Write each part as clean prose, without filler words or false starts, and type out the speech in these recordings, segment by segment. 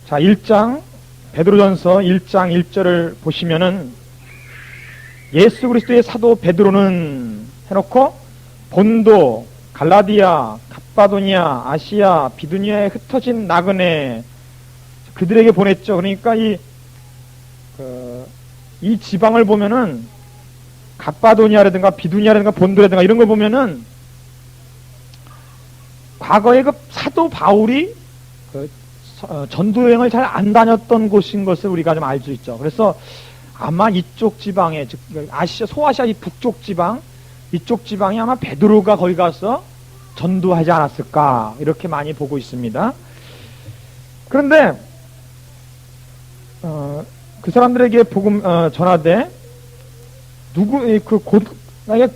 자, 1장, 베드로전서 1장 1절을 보시면은 예수 그리스도의 사도 베드로는 해놓고 본도, 갈라디아, 갑바도니아, 아시아, 비두니아에 흩어진 나그네 그들에게 보냈죠. 그러니까 이 지방을 보면은 갑바도니아라든가 비두니아라든가 본도라든가 이런 걸 보면은 과거에 그 사도 바울이 전도 여행을 잘 안 다녔던 곳인 것을 우리가 좀 알 수 있죠. 그래서 아마 이쪽 지방에, 즉 아시아, 소아시아 이 북쪽 지방, 이쪽 지방이 아마 베드로가 거기 가서 전도하지 않았을까 이렇게 많이 보고 있습니다. 그런데 그 사람들에게 복음 전하되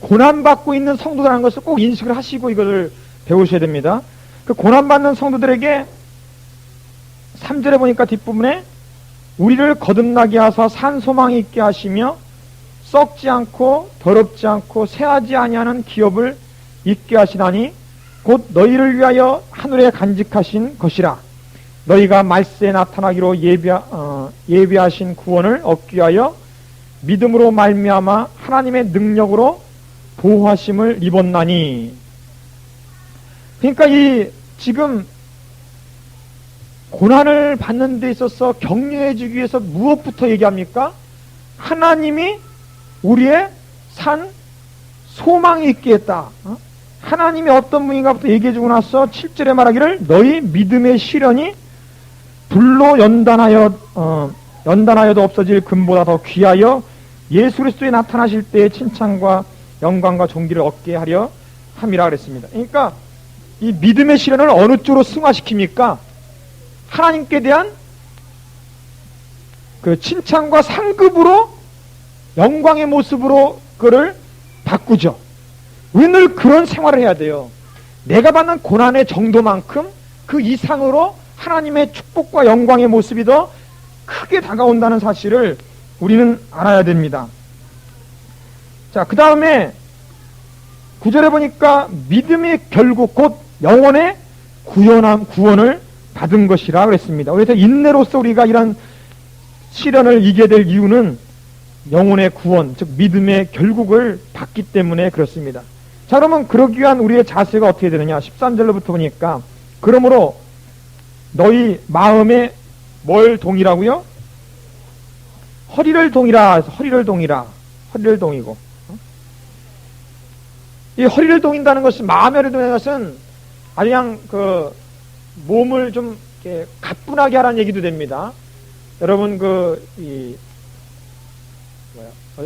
고난받고 있는 성도라는 것을 꼭 인식을 하시고 이것을 배우셔야 됩니다. 그 고난받는 성도들에게 3절에 보니까 뒷부분에 우리를 거듭나게 하사 산 소망이 있게 하시며 썩지 않고 더럽지 않고 새하지 아니하는 기업을 있게 하시나니 곧 너희를 위하여 하늘에 간직하신 것이라. 너희가 말세에 나타나기로 예비하신 구원을 얻기 위하여 믿음으로 말미암아 하나님의 능력으로 보호하심을 입었나니. 그러니까 지금 고난을 받는 데 있어서 격려해 주기 위해서 무엇부터 얘기합니까? 하나님이 우리의 산 소망이 있게 했다. 하나님이 어떤 분인가부터 얘기해 주고 나서 7절에 말하기를 너희 믿음의 시련이 불로 연단하여도 없어질 금보다 더 귀하여 예수 그리스도에 나타나실 때의 칭찬과 영광과 존귀를 얻게 하려 함이라 그랬습니다. 그러니까 이 믿음의 시련을 어느 쪽으로 승화시킵니까? 하나님께 대한 그 칭찬과 상급으로 영광의 모습으로 그를 바꾸죠. 우리는 늘 그런 생활을 해야 돼요. 내가 받는 고난의 정도만큼 그 이상으로 하나님의 축복과 영광의 모습이 더 크게 다가온다는 사실을 우리는 알아야 됩니다. 자, 그 다음에 9절에 보니까 믿음의 결국 곧 영혼의 구원을 받은 것이라 그랬습니다. 그래서 인내로서 우리가 이런 시련을 이겨야 될 이유는 영혼의 구원, 즉 믿음의 결국을 받기 때문에 그렇습니다. 자, 그러면 그러기 위한 우리의 자세가 어떻게 되느냐? 13절로부터 보니까 그러므로 너희 마음에 뭘 동이라고요? 허리를 동이라. 허리를 동이고. 이 허리를 동인다는 것은, 마음의 허리를 동이는 것은 그냥 몸을 좀 이렇게 가뿐하게 하라는 얘기도 됩니다. 여러분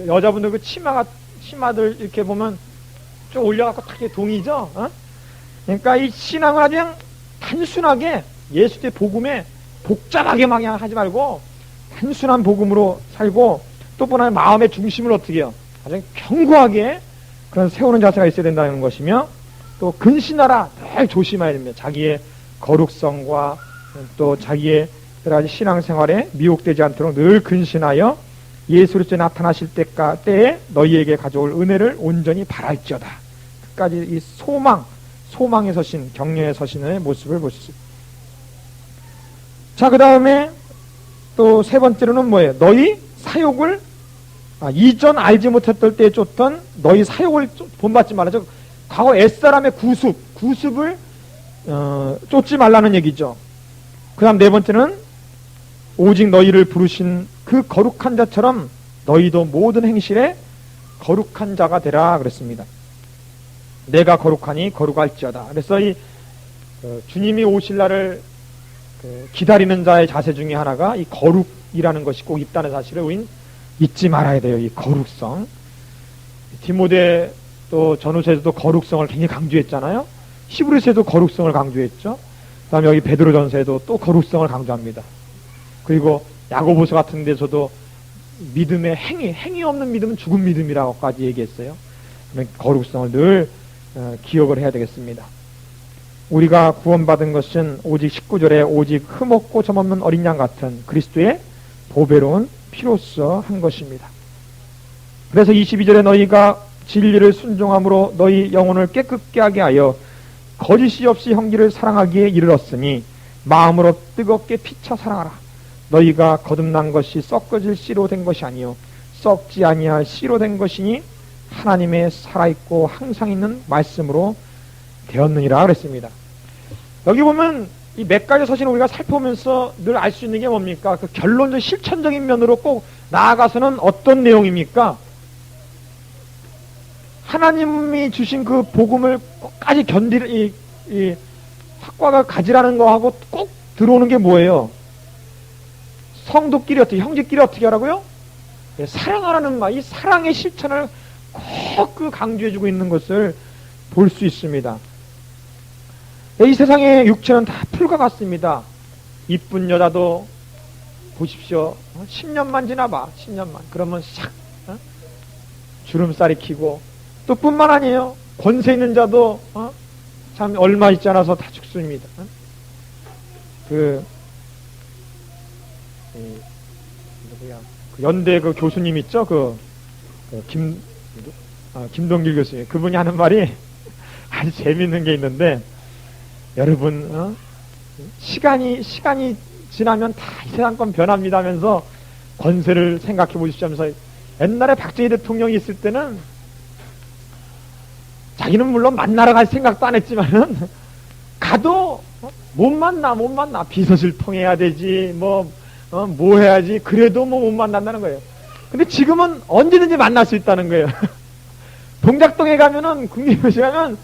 여자분들 그 치마들 이렇게 보면 좀 올려갖고 딱 이렇게 동이죠. 그러니까 이 신앙을 아주 그냥 단순하게 예수의 복음에 복잡하게 막 그냥 하지 말고 단순한 복음으로 살고, 또 보나 마음의 중심을 어떻게 해요? 아주 견고하게 그런 세우는 자세가 있어야 된다는 것이며, 또 근신하라 늘 조심해야 됩니다. 자기의 거룩성과 또 자기의 여러 가지 신앙생활에 미혹되지 않도록 늘 근신하여 예수 그리스도에 나타나실 때에 너희에게 가져올 은혜를 온전히 바랄지어다. 끝까지 이 소망에 서신, 격려에 서신의 모습을 볼 수 있습니다. 자, 그 다음에 또 세 번째로는 뭐예요? 너희 사욕을 이전 알지 못했던 때에 쫓던 너희 사욕을 본받지 말라. 즉 과거 옛사람의 구습을 쫓지 말라는 얘기죠. 그 다음 네 번째는 오직 너희를 부르신 그 거룩한 자처럼 너희도 모든 행실에 거룩한 자가 되라 그랬습니다. 내가 거룩하니 거룩할지어다. 그래서 주님이 오실 날을 기다리는 자의 자세 중에 하나가 이 거룩이라는 것이 꼭 있다는 사실을 우린 잊지 말아야 돼요. 이 거룩성. 디모데 또 전후서에서도 거룩성을 굉장히 강조했잖아요. 히브리서에도 거룩성을 강조했죠. 그 다음에 여기 베드로전서에도 또 거룩성을 강조합니다. 그리고 야고보서 같은 데서도 믿음의 행위 없는 믿음은 죽은 믿음이라고까지 얘기했어요. 그러면 거룩성을 늘 기억을 해야 되겠습니다. 우리가 구원받은 것은 오직 19절에 오직 흠없고 점없는 어린 양 같은 그리스도의 보배로운 피로써 한 것입니다. 그래서 22절에 너희가 진리를 순종함으로 너희 영혼을 깨끗게 하게 하여 거짓이 없이 형제를 사랑하기에 이르렀으니 마음으로 뜨겁게 피차 사랑하라. 너희가 거듭난 것이 썩어질 씨로 된 것이 아니요 썩지 아니할 씨로 된 것이니 하나님의 살아있고 항상 있는 말씀으로 되었느니라 그랬습니다. 여기 보면 이 몇 가지 서신을 우리가 살펴보면서 늘 알 수 있는 게 뭡니까? 그 결론적 실천적인 면으로 꼭 나아가서는 어떤 내용입니까? 하나님이 주신 그 복음을 끝까지 이 학과가 가지라는 거하고 꼭 들어오는 게 뭐예요? 성도끼리 어떻게, 형제끼리 어떻게 하라고요? 예, 사랑하라는 말, 이 사랑의 실천을 꼭 그 강조해주고 있는 것을 볼 수 있습니다. 이 세상의 육체는 다 풀과 같습니다. 이쁜 여자도 보십시오. 10년만 지나봐. 10년만. 그러면 샥 주름살이 키고, 또 뿐만 아니에요. 권세 있는 자도 참 얼마 있지 않아서 다 죽습니다. 누구야? 그 연대 그 교수님 있죠? 김동길 교수님. 그분이 하는 말이 아주 재밌는 게 있는데, 여러분, 시간이 지나면 다 이 세상 건 변합니다 하면서 권세를 생각해 보십시오 하면서, 옛날에 박정희 대통령이 있을 때는 자기는 물론 만나러 갈 생각도 안 했지만은 가도 못 만나. 비서실 통해야 되지, 뭐 해야지. 그래도 못 만난다는 거예요. 근데 지금은 언제든지 만날 수 있다는 거예요. 동작동에 가면은, 국립묘지 가면,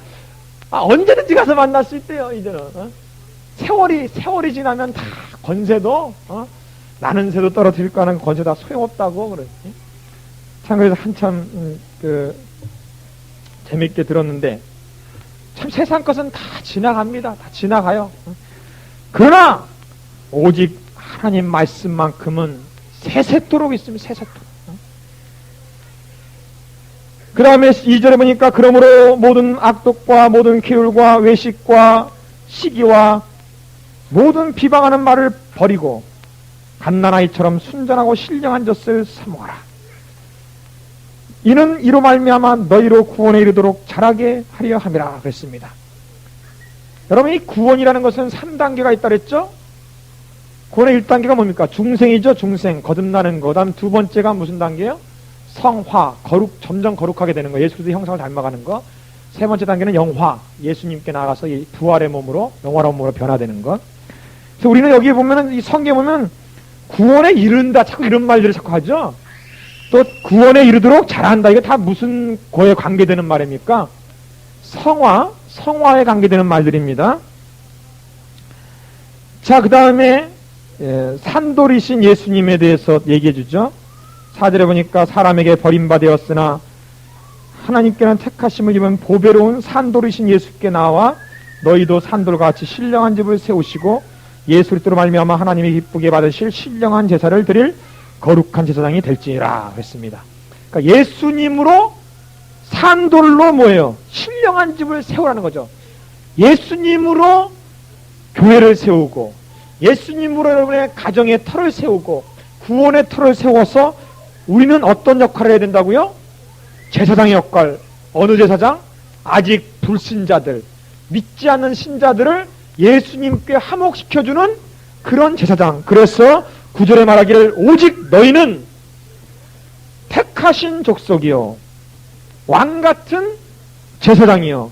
언제든지 가서 만날 수 있대요, 이제는. 세월이 지나면 다 권세도, 나는 새도 떨어뜨릴까 하는 권세 다 소용없다고, 그러지. 참, 그래서 한참, 재밌게 들었는데, 참 세상 것은 다 지나갑니다. 다 지나가요. 그러나, 오직 하나님 말씀만큼은 세세토록 있습니다. 세세토록. 그 다음에 2절에 보니까, 그러므로 모든 악독과 모든 기울과 외식과 시기와 모든 비방하는 말을 버리고 갓난아이처럼 순전하고 신령한 젖을 사모하라. 이는 이로 말미암아 너희로 구원에 이르도록 자라게 하려 함이라 그랬습니다. 여러분, 이 구원이라는 것은 3단계가 있다 그랬죠? 구원의 1단계가 뭡니까? 중생이죠. 중생, 거듭나는 거. 그 다음 두 번째가 무슨 단계예요? 성화, 점점 거룩하게 되는 거. 예수 그리스도의 형상을 닮아가는 거. 세 번째 단계는 영화, 예수님께 나가서 이 부활의 몸으로, 영화로운 몸으로 변화되는 것. 그래서 우리는 여기에 보면은, 이 성경에 보면 구원에 이른다, 자꾸 이런 말들을 자꾸 하죠. 또 구원에 이르도록 잘한다. 이게 다 무슨 거에 관계되는 말입니까? 성화에 관계되는 말들입니다. 자, 그 다음에 산돌이신 예수님에 대해서 얘기해 주죠. 4절에 보니까 사람에게 버림받았으나 하나님께는 택하심을 입은 보배로운 산돌이신 예수께 나와 너희도 산돌과 같이 신령한 집을 세우시고 예수 그리스도로 말미암아 하나님이 기쁘게 받으실 신령한 제사를 드릴 거룩한 제사장이 될지니라 했습니다. 그러니까 예수님으로 산돌로 뭐예요? 신령한 집을 세우라는 거죠. 예수님으로 교회를 세우고 예수님으로 여러분의 가정의 터를 세우고 구원의 터를 세워서 우리는 어떤 역할을 해야 된다고요? 제사장의 역할. 어느 제사장? 아직 불신자들, 믿지 않는 신자들을 예수님께 화목시켜주는 그런 제사장. 그래서 9절에 말하기를 오직 너희는 택하신 족속이요 왕같은 제사장이요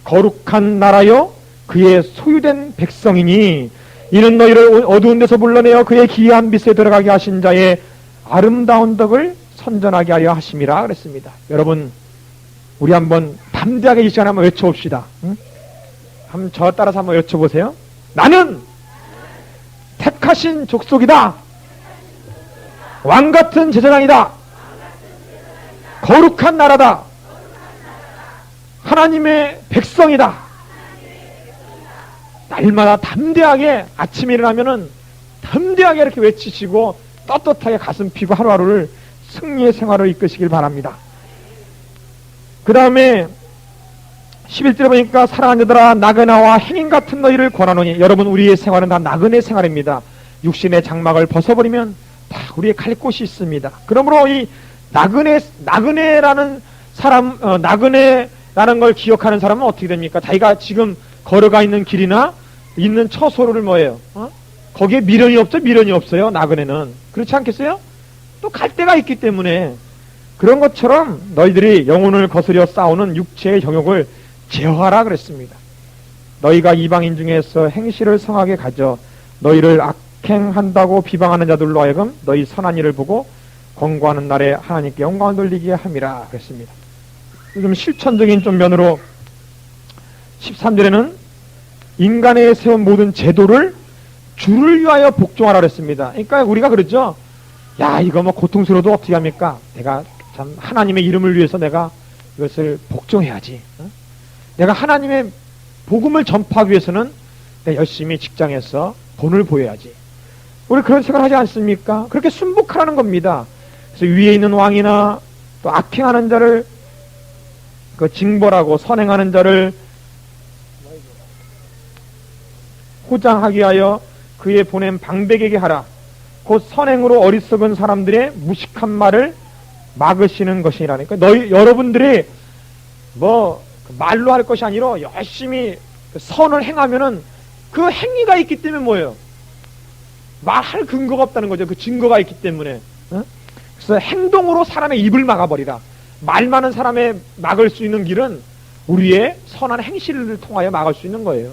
거룩한 나라요 그의 소유된 백성이니 이는 너희를 어두운 데서 불러내어 그의 기이한 빛에 들어가게 하신 자의 아름다운 덕을 선전하게 하려 하심이라 그랬습니다. 여러분, 우리 한번 담대하게 이 시간에 한번 외쳐봅시다. 응? 한번 저 따라서 한번 외쳐보세요. 나는 택하신 족속이다. 왕같은 제사장이다. 거룩한 나라다. 하나님의 백성이다. 날마다 담대하게 아침에 일어나면은 담대하게 이렇게 외치시고 떳떳하게 가슴 피고 하루하루를 승리의 생활을 이끄시길 바랍니다. 그 다음에 11절에 보니까 사랑하는 자들아 나그네와 행인 같은 너희를 권하노니 여러분 우리의 생활은 다 나그네 생활입니다. 육신의 장막을 벗어버리면 다 우리의 갈 곳이 있습니다. 그러므로 이 나그네라는 사람, 나그네라는 걸 기억하는 사람은 어떻게 됩니까? 자기가 지금 걸어가 있는 길이나 있는 처소를 뭐예요? 거기에 미련이 없죠? 미련이 없어요. 나그네는. 그렇지 않겠어요? 또 갈 데가 있기 때문에 그런 것처럼 너희들이 영혼을 거스려 싸우는 육체의 정욕을 제어하라 그랬습니다. 너희가 이방인 중에서 행실을 성하게 가져 너희를 악행한다고 비방하는 자들로 하여금 너희 선한 일을 보고 권고하는 날에 하나님께 영광을 돌리게 함이라 그랬습니다. 좀 실천적인 좀 면으로 13절에는 인간에 세운 모든 제도를 주를 위하여 복종하라 그랬습니다. 그러니까 우리가 그러죠. 야, 이거 뭐 고통스러워도 어떻게 합니까? 내가 참 하나님의 이름을 위해서 내가 이것을 복종해야지. 내가 하나님의 복음을 전파하기 위해서는 내가 열심히 직장에서 돈을 보여야지. 우리 그런 생각을 하지 않습니까? 그렇게 순복하라는 겁니다. 그래서 위에 있는 왕이나 또 악행하는 자를 그 징벌하고 선행하는 자를 호장하게 하여 그의 보낸 방백에게 하라. 곧 선행으로 어리석은 사람들의 무식한 말을 막으시는 것이라니까. 여러분들이 뭐 말로 할 것이 아니라 열심히 선을 행하면은 그 행위가 있기 때문에 뭐예요? 말할 근거가 없다는 거죠. 그 증거가 있기 때문에. 그래서 행동으로 사람의 입을 막아버리라. 말 많은 사람의 막을 수 있는 길은 우리의 선한 행실을 통하여 막을 수 있는 거예요.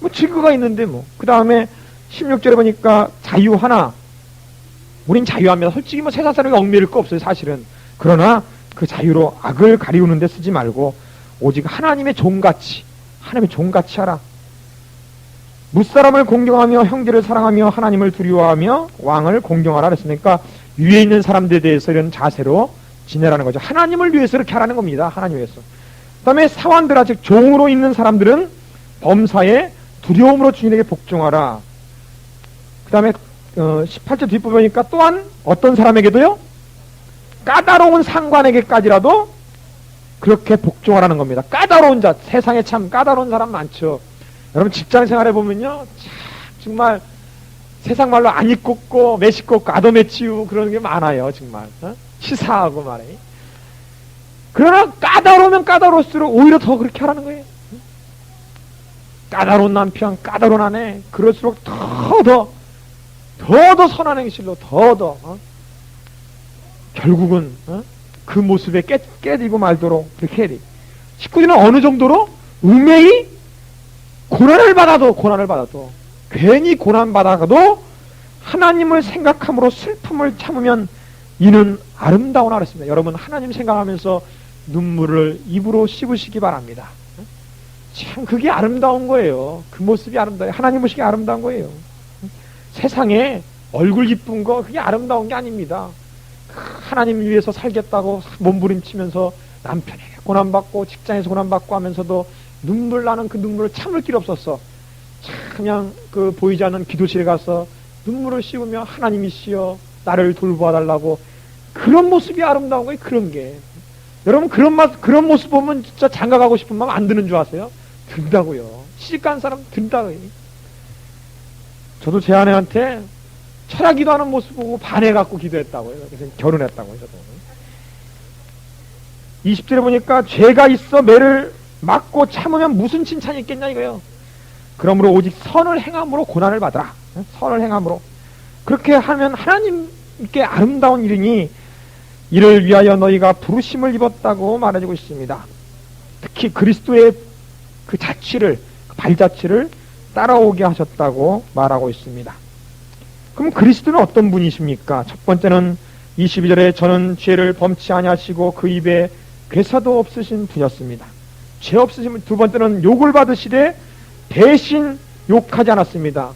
뭐 증거가 있는데 뭐. 그 다음에 16절에 보니까 자유하나. 우린 자유합니다. 솔직히 뭐 세상 사람이 얽매일 거 없어요, 사실은. 그러나 그 자유로 악을 가리우는 데 쓰지 말고 오직 하나님의 종같이 하라. 무사람을 공경하며 형제를 사랑하며 하나님을 두려워하며 왕을 공경하라 그랬으니까 위에 있는 사람들에 대해서 이런 자세로 지내라는 거죠. 하나님을 위해서 이렇게 하라는 겁니다. 하나님 위해서. 그 다음에 사환들아 즉 종으로 있는 사람들은 범사에 두려움으로 주인에게 복종하라. 그 다음에 18절 뒷부분 보니까 또한 어떤 사람에게도요 까다로운 상관에게까지라도 그렇게 복종하라는 겁니다. 까다로운 자, 세상에 참 까다로운 사람 많죠. 여러분 직장 생활해 보면요 정말 세상 말로 안 입고 매식고 아도매치우 그런 게 많아요. 정말 시사하고 말해. 그러나 까다로우면 까다로울수록 오히려 더 그렇게 하라는 거예요. 까다로운 남편, 까다로운 아내, 그럴수록 더 선한 행실로 결국은 그 모습에 깨지고 말도록 그렇게 해야 돼. 식구들은 어느 정도로 음해이 고난을 받아도 괜히 고난받아도 하나님을 생각함으로 슬픔을 참으면 이는 아름다우나 그랬습니다. 여러분 하나님 생각하면서 눈물을 입으로 씹으시기 바랍니다. 참 그게 아름다운 거예요. 그 모습이 아름다워요. 하나님 모습이 아름다운 거예요. 세상에 얼굴 이쁜 거 그게 아름다운 게 아닙니다. 하나님 위해서 살겠다고 몸부림치면서 남편에게 고난받고 직장에서 고난받고 하면서도 눈물 나는 그 눈물을 참을 길 없었어. 그냥 그 보이지 않는 기도실에 가서 눈물을 씹으며 하나님이시여 나를 돌보아달라고 그런 모습이 아름다운 거예요. 그런 게 여러분 그런 모습 보면 진짜 장가 가고 싶은 마음 안 드는 줄 아세요? 든다고요. 시집간 사람 든다고요. 저도 제 아내한테 철학 기도하는 모습 보고 반해갖고 기도했다고요. 그래서 결혼했다고요. 저도. 20절에 보니까 죄가 있어 매를 맞고 참으면 무슨 칭찬이 있겠냐 이거예요. 그러므로 오직 선을 행함으로 고난을 받으라. 선을 행함으로. 그렇게 하면 하나님께 아름다운 일이니 이를 위하여 너희가 부르심을 입었다고 말해주고 있습니다. 특히 그리스도의 그 자취를 발자취를 따라오게 하셨다고 말하고 있습니다. 그럼 그리스도는 어떤 분이십니까? 첫 번째는 22절에 저는 죄를 범치 아니하시고 그 입에 괴사도 없으신 분이었습니다. 죄 없으신 분. 두 번째는 욕을 받으시되 대신 욕하지 않았습니다.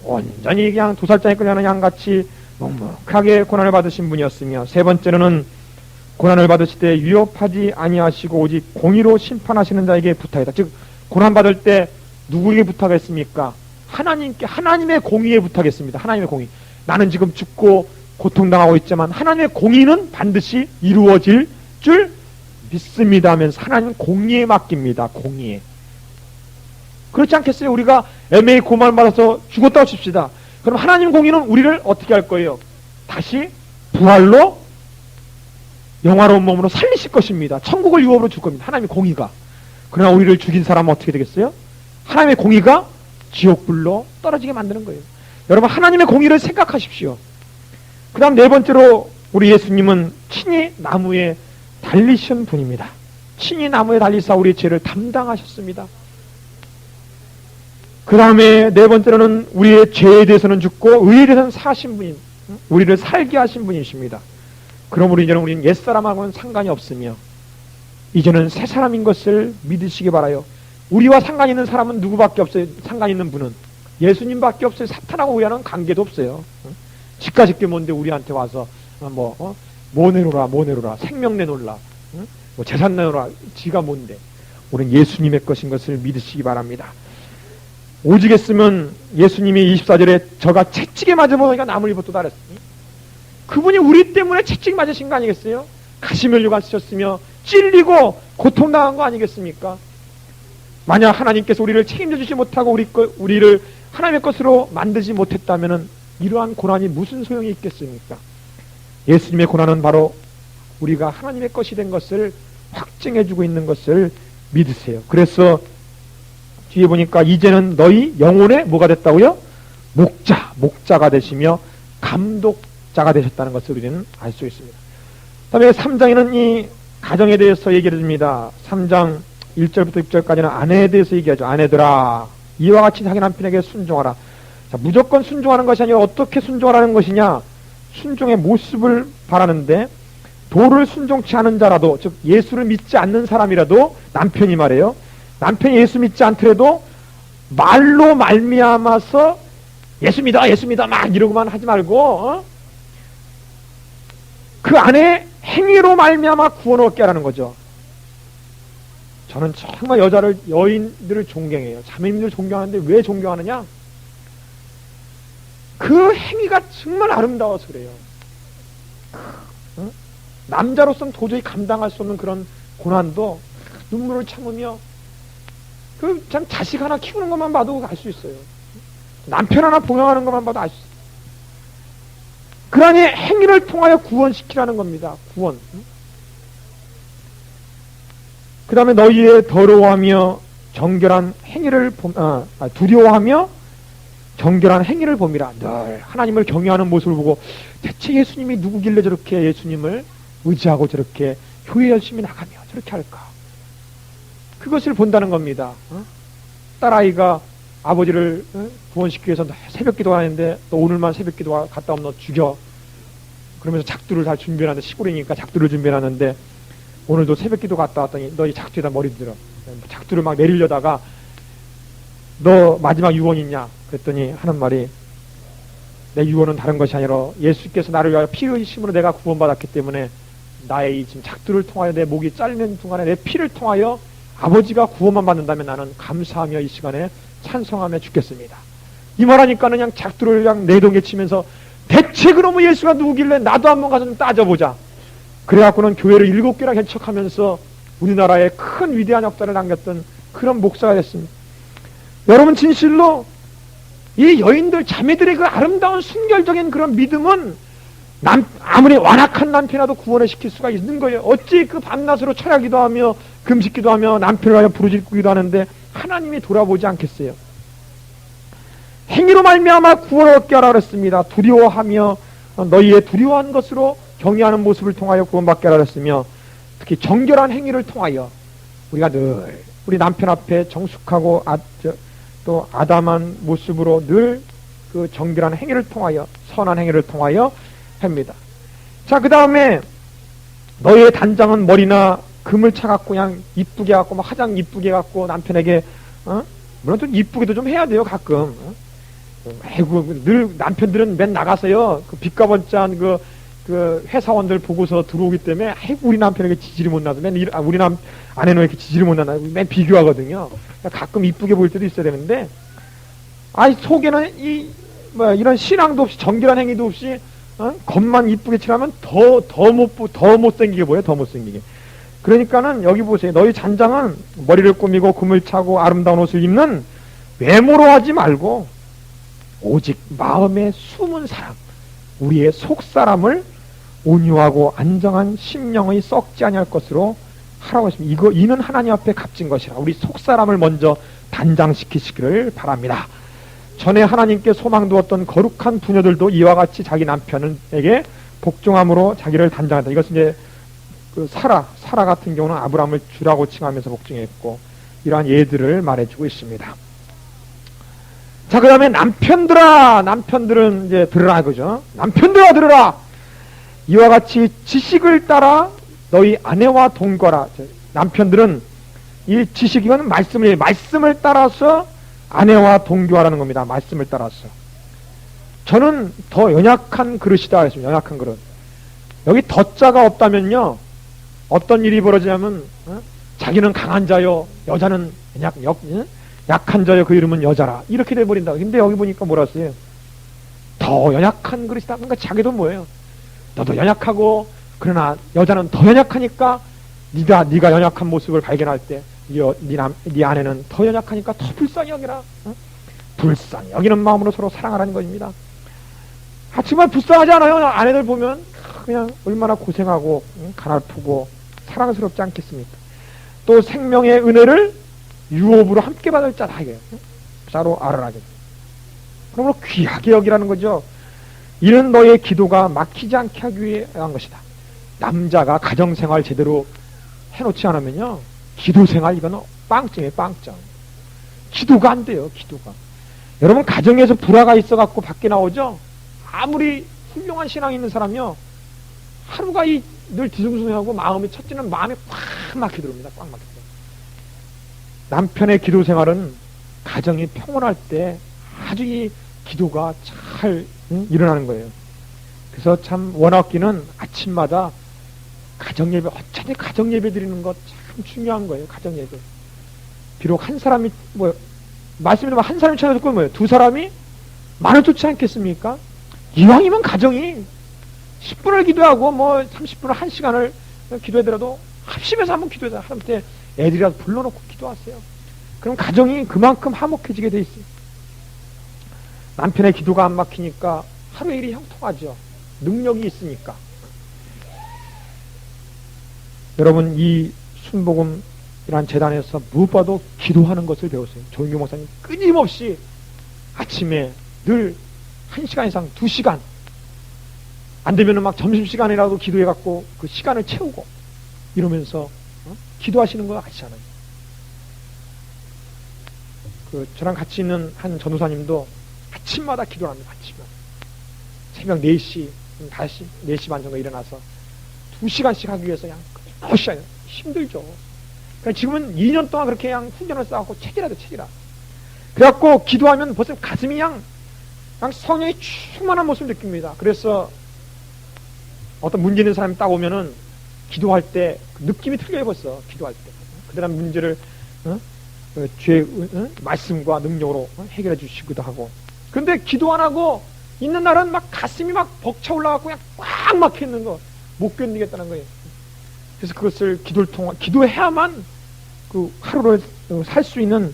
온전히 그냥 도살장에 끌려가는 양같이 묵묵하게 고난을 받으신 분이었으며 세 번째로는 고난을 받으실 때 위협하지 아니하시고 오직 공의로 심판하시는 자에게 부탁했다. 즉 고난받을 때 누구에게 부탁했습니까? 하나님께, 하나님의 공의에 부탁했습니다. 하나님의 공의. 나는 지금 죽고 고통당하고 있지만 하나님의 공의는 반드시 이루어질 줄 믿습니다 하면서 하나님은 공의에 맡깁니다. 공의에. 그렇지 않겠어요? 우리가 애매히 고난을 받아서 죽었다고 칩시다. 그럼 하나님 공의는 우리를 어떻게 할 거예요? 다시 부활로 영화로운 몸으로 살리실 것입니다. 천국을 유업으로 줄 겁니다. 하나님의 공의가. 그러나 우리를 죽인 사람은 어떻게 되겠어요? 하나님의 공의가 지옥불로 떨어지게 만드는 거예요. 여러분, 하나님의 공의를 생각하십시오. 그 다음 네 번째로 우리 예수님은 친히 나무에 달리신 분입니다. 친히 나무에 달리사 우리의 죄를 담당하셨습니다. 그 다음에 네 번째로는 우리의 죄에 대해서는 죽고 의에 대해서는 사신 분인, 우리를 살게 하신 분이십니다. 그러므로 이제는 우리는 옛사람하고는 상관이 없으며 이제는 새 사람인 것을 믿으시기 바라요. 우리와 상관 있는 사람은 누구밖에 없어요? 상관 있는 분은 예수님밖에 없어요. 사탄하고 우리와는 관계도 없어요. 집가집게 뭔데 우리한테 와서 뭐 내놓으라 생명 내놓으라 뭐 재산 내놓으라. 지가 뭔데. 우리는 예수님의 것인 것을 믿으시기 바랍니다. 오직 했으면 예수님이 24절에 저가 채찍에 맞아보니까 나물 입었도다 그랬으니 그분이 우리 때문에 채찍 맞으신 거 아니겠어요? 가시면류관 쓰셨으며 찔리고 고통당한 거 아니겠습니까? 만약 하나님께서 우리를 책임져 주지 못하고 우리를 하나님의 것으로 만들지 못했다면 이러한 고난이 무슨 소용이 있겠습니까? 예수님의 고난은 바로 우리가 하나님의 것이 된 것을 확증해주고 있는 것을 믿으세요. 그래서 뒤에 보니까 이제는 너희 영혼의 뭐가 됐다고요? 목자가 되시며 감독자가 되셨다는 것을 우리는 알 수 있습니다. 다음에 3장에는 이 가정에 대해서 얘기를 해줍니다. 3장 1절부터 6절까지는 아내에 대해서 얘기하죠. 아내들아 이와 같이 자기 남편에게 순종하라. 자, 무조건 순종하는 것이 아니라 어떻게 순종하라는 것이냐? 순종의 모습을 바라는데 도를 순종치 않은 자라도, 즉 예수를 믿지 않는 사람이라도, 남편이 말해요. 남편이 예수 믿지 않더라도 말로 말미암아서 예수 믿어 막 이러고만 하지 말고 그 안에 행위로 말미암아 구원 얻게 하라는 거죠. 저는 정말 여인들을 존경해요. 자매님들 존경하는데 왜 존경하느냐? 그 행위가 정말 아름다워서 그래요. 남자로서는 도저히 감당할 수 없는 그런 고난도 눈물을 참으며 참 자식 하나 키우는 것만 봐도 알 수 있어요. 남편 하나 봉양하는 것만 봐도 알 수 있어요. 그러니 행위를 통하여 구원시키라는 겁니다. 구원. 그 다음에 너희의 더러워하며 정결한 행위를 두려워하며 정결한 행위를 봄이라. 늘 하나님을 경외하는 모습을 보고 대체 예수님이 누구길래 저렇게 예수님을 의지하고 저렇게 교회 열심히 나가며 저렇게 할까? 그것을 본다는 겁니다. 딸아이가 아버지를 구원시키기 위해서 새벽 기도하는데 또 오늘만 새벽 기도 갔다 오면 너 죽여. 그러면서 작두를 잘 준비해놨는데 시골이니까 작두를 준비해놨는데 오늘도 새벽 기도 갔다 왔더니 너 이 작두에다 머리 들어. 작두를 막 내리려다가 너 마지막 유언 있냐? 그랬더니 하는 말이 내 유언은 다른 것이 아니라 예수께서 나를 위하여 피 흘리심으로 내가 구원받았기 때문에 나의 이 지금 작두를 통하여 내 목이 잘리는 중간에 내 피를 통하여 아버지가 구원만 받는다면 나는 감사하며 이 시간에 찬송하며 죽겠습니다. 이 말하니까는 그냥 작두를 그냥 내동에 치면서 대체 그러면 예수가 누구길래 나도 한번 가서 좀 따져보자. 그래갖고는 교회를 7개나 개척하면서 우리나라에 큰 위대한 역사를 남겼던 그런 목사가 됐습니다. 여러분 진실로 이 여인들 자매들의 그 아름다운 순결적인 그런 믿음은 아무리 완악한 남편이라도 구원을 시킬 수가 있는 거예요. 어찌 그 밤낮으로 철야기도 하며 금식기도 하며 남편을 하여 부르짖기도 하는데 하나님이 돌아보지 않겠어요? 행위로 말미암아 구원을 얻게 하라 그랬습니다. 두려워하며 너희의 두려워한 것으로 경외하는 모습을 통하여 구원받게 하라 그랬으며 특히 정결한 행위를 통하여 우리가 늘 우리 남편 앞에 정숙하고 또 아담한 모습으로 늘 그 정결한 행위를 통하여 선한 행위를 통하여 합니다. 자, 그 다음에 너희의 단장은 머리나 금을 차갖고 그냥 이쁘게 해갖고 막 화장 이쁘게 해갖고 남편에게 물론 좀 이쁘게도 좀 해야 돼요 가끔. 아이고 늘 남편들은 맨 나가서요 그 빚가번짠 그 회사원들 보고서 들어오기 때문에 아이고 우리 남편에게 지지를 못 나서 우리 아내는 왜 이렇게 지지를 못 나나 맨 비교하거든요. 가끔 이쁘게 보일 때도 있어야 되는데 속에는 이런 신앙도 없이 정결한 행위도 없이 겉만 이쁘게 칠하면 더 못생기게 보여요. 더 못생기게. 그러니까는 여기 보세요. 너희 잔장은 머리를 꾸미고 금을 차고 아름다운 옷을 입는 외모로 하지 말고 오직 마음에 숨은 사람, 우리의 속사람을 온유하고 안정한 심령의 썩지 아니할 것으로 하라고 했습니다. 이는 하나님 앞에 값진 것이라. 우리 속사람을 먼저 단장시키시기를 바랍니다. 전에 하나님께 소망 두었던 거룩한 부녀들도 이와 같이 자기 남편에게 복종함으로 자기를 단장한다. 이것은 이제 그 사라 같은 경우는 아브라함을 주라고 칭하면서 복종했고, 이러한 예들을 말해주고 있습니다. 자, 그 다음에 남편들은 이제 들으라 그죠? 남편들아 들으라. 이와 같이 지식을 따라 너희 아내와 동거라. 남편들은 이 지식이건 말씀을 따라서 아내와 동교하라는 겁니다. 말씀을 따라서. 저는 더 연약한 그릇이다 했습니다. 연약한 그릇. 여기 덧자가 없다면요, 어떤 일이 벌어지냐면, 자기는 강한 자요, 여자는 약한 자요, 그 이름은 여자라, 이렇게 돼버린다. 근데 여기 보니까 뭐라 써요? 더 연약한 그릇이다. 그러니까 자기도 뭐예요? 너도 연약하고, 그러나 여자는 더 연약하니까 네가 연약한 모습을 발견할 때 네 아내는 더 연약하니까 더 불쌍히 여기라. 불쌍히 여기는 마음으로 서로 사랑하라는 것입니다. 정말 불쌍하지 않아요? 아내들 보면 그냥 얼마나 고생하고 가냘프고 사랑스럽지 않겠습니까? 또 생명의 은혜를 유업으로 함께 받을 자다, 이게 자로 알아라겠죠. 그러므로 귀하게 여기라는 거죠. 이는 너의 기도가 막히지 않게 하기 위해 한 것이다. 남자가 가정생활 제대로 해놓지 않으면요, 기도생활 이거는 빵점이에요. 빵점. 기도가 안 돼요. 기도가. 여러분, 가정에서 불화가 있어갖고 밖에 나오죠? 아무리 훌륭한 신앙이 있는 사람이요, 하루가 늘 뒤숭숭하고 마음이, 첫째는 마음이 꽉 막혀 들어옵니다. 꽉 막혀. 남편의 기도생활은 가정이 평온할 때 아주 이 기도가 잘 일어나는 거예요. 그래서 참 원학기는 아침마다 가정예배, 어차피 가정예배 드리는 것 참 중요한 거예요. 가정예배. 비록 한 사람이 말씀드리면 한 사람이 찾아듣고 뭐예요? 두 사람이 많을 좋지 않겠습니까? 이왕이면 가정이 10분을 기도하고 30분을 1시간을 기도하더라도 합심해서 한번 기도해서 하나님께 애들이라도 불러놓고 기도하세요. 그럼 가정이 그만큼 화목해지게 돼 있어요. 남편의 기도가 안 막히니까 하루 일이 형통하죠. 능력이 있으니까. 여러분, 이 순복음이란 재단에서 무엇보다도 기도하는 것을 배웠어요. 조인규 목사님 끊임없이 아침에 늘 1시간 이상 2시간, 안 되면은 막 점심시간이라도 기도해갖고 그 시간을 채우고 이러면서 기도하시는 거 아시잖아요. 저랑 같이 있는 한 전도사님도 아침마다 기도를 합니다. 아침마다. 새벽 4시, 5시, 4시 반 정도 일어나서 2시간씩 하기 위해서 그냥 끊임없이 힘들죠. 그러니까 지금은 2년 동안 그렇게 그냥 훈련을 쌓았고 책이라도. 그래갖고 기도하면 벌써 가슴이 그냥 성령이 충만한 모습을 느낍니다. 그래서 어떤 문제 있는 사람이 딱 오면은 기도할 때 느낌이 틀려요. 벌써 기도할 때 그 사람 문제를 주의 말씀과 능력으로 해결해 주시기도 하고. 그런데 기도 안 하고 있는 날은 막 가슴이 막 벅차 올라가고 그냥 꽉 막혀 있는 거 못 견디겠다는 거예요. 그래서 그것을 기도를 통해 기도해야만 그 하루를 살 수 있는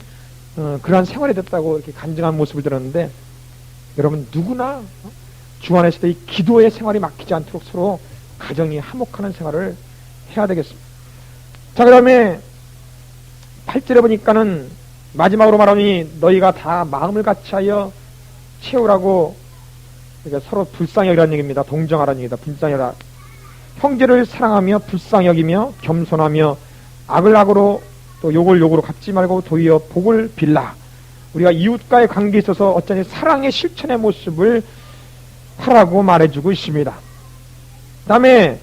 그러한 생활이 됐다고 이렇게 간증한 모습을 들었는데, 여러분 누구나 주 안에서도 이 기도의 생활이 막히지 않도록 서로 가정이 화목하는 생활을 해야 되겠습니다. 자, 그 다음에 8절에 보니까는 마지막으로 말하니 너희가 다 마음을 같이하여 채우라고, 그러니까 서로 불쌍히 여기라는 얘기입니다. 동정하라는 얘기다. 불쌍히 여기라. 형제를 사랑하며 불쌍히 여기며 겸손하며 악을 악으로 또 욕을 욕으로 갚지 말고 도리어 복을 빌라. 우리가 이웃과의 관계에 있어서 어쩌니 사랑의 실천의 모습을 하라고 말해주고 있습니다. 그 다음에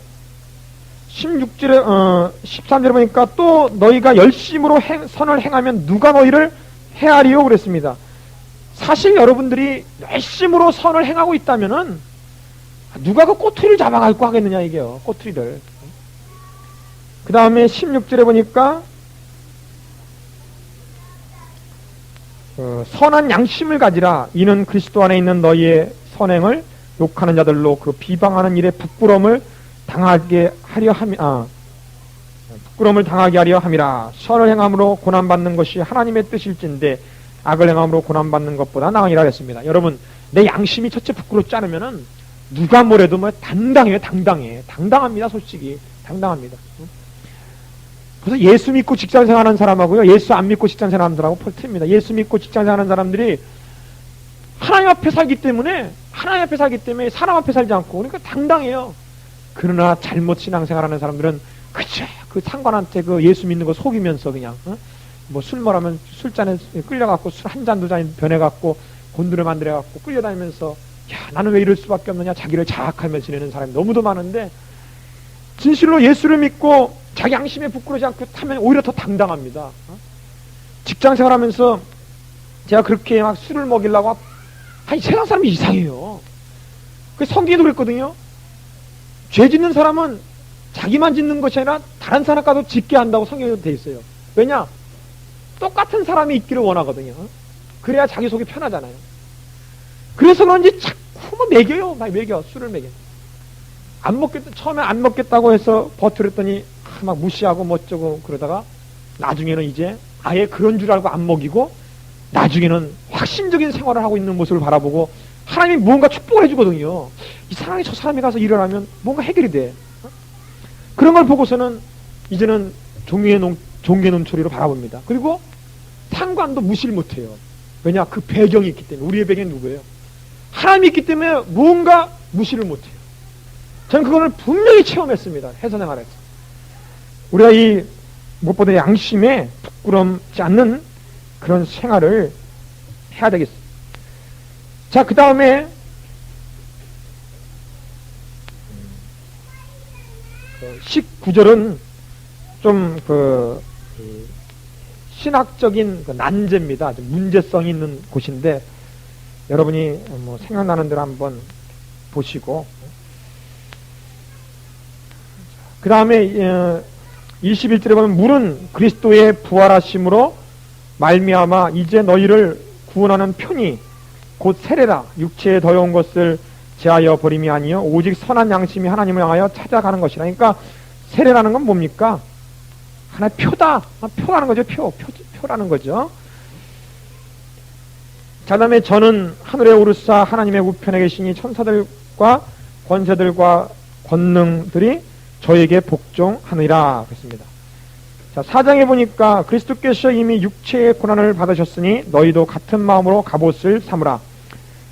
13절에 보니까 또 너희가 열심으로 선을 행하면 누가 너희를 해하리요 그랬습니다. 사실 여러분들이 열심으로 선을 행하고 있다면은 누가 그 꼬투리를 잡아갈고 하겠느냐, 이게요. 꼬투리를. 그 다음에 16절에 보니까 선한 양심을 가지라. 이는 그리스도 안에 있는 너희의 선행을 욕하는 자들로 그 비방하는 일에 부끄러움을 당하게 하려 함이라. 선을 행함으로 고난받는 것이 하나님의 뜻일진데 악을 행함으로 고난받는 것보다 나으니라 했습니다. 여러분, 내 양심이 첫째 부끄럽지 않으면은 누가 뭐래도 당당해요. 당당합니다. 솔직히 당당합니다. 그래서 예수 믿고 직장생활하는 사람하고요, 예수 안 믿고 직장생활하는 사람하고 틀립니다. 예수 믿고 직장생활하는 사람들이 하나님 앞에 살기 때문에 사람 앞에 살지 않고 그러니까 당당해요. 그러나 잘못 신앙생활하는 사람들은 그저 그 상관한테 그 예수 믿는 거 속이면서 그냥 뭐 술 먹으면 술잔에 끌려갖고 술 한 잔 두 잔 변해갖고 곤두를 만들어갖고 끌려다니면서 야 나는 왜 이럴 수밖에 없느냐 자기를 자학하며 지내는 사람이 너무도 많은데 진실로 예수를 믿고 자기 양심에 부끄러지 않고 타면 오히려 더 당당합니다. 직장생활하면서 제가 그렇게 막 술을 먹이려고 아니 세상 사람이 이상해요. 그 성경에도 그랬거든요. 죄 짓는 사람은 자기만 짓는 것이 아니라 다른 사람과도 짓게 한다고 성경에도 돼 있어요. 왜냐? 똑같은 사람이 있기를 원하거든요. 그래야 자기 속이 편하잖아요. 그래서 그런지 자꾸 뭐 먹여요. 막 먹여. 술을 먹여. 처음에 안 먹겠다고 해서 버티랬더니 막 무시하고 뭐 어쩌고 그러다가 나중에는 이제 아예 그런 줄 알고 안 먹이고 나중에는 확신적인 생활을 하고 있는 모습을 바라보고 하나님이 무언가 축복을 해주거든요. 이 사람이 저 사람이 가서 일을 하면 뭔가 해결이 돼. 그런 걸 보고서는 이제는 종교의 논초리로 바라봅니다. 그리고 상관도 무시를 못해요. 왜냐? 그 배경이 있기 때문에. 우리의 배경이 누구예요? 하나님이 있기 때문에 무언가 무시를 못해요. 저는 그거를 분명히 체험했습니다. 회사생활에서. 우리가 이 무엇보다 양심에 부끄럽지 않는 그런 생활을 해야 되겠습니다. 자, 그 다음에 19절은 좀 신학적인 난제입니다. 문제성이 있는 곳인데 여러분이 뭐 생각나는 대로 한번 보시고 그 다음에 21절에 보면 물은 그리스도의 부활하심으로 말미암아 이제 너희를 구원하는 편이 곧 세례라. 육체에 더러운 것을 제하여 버림이 아니요 오직 선한 양심이 하나님을 향하여 찾아가는 것이라. 그러니까 세례라는 건 뭡니까? 하나의 표다. 표라는 거죠. 표라는 거죠. 자, 다음에 저는 하늘에 오르사 하나님의 우편에 계시니 천사들과 권세들과 권능들이 저에게 복종하느니라 그랬습니다. 자, 4장에 보니까 그리스도께서 이미 육체의 고난을 받으셨으니 너희도 같은 마음으로 갑옷을 삼으라.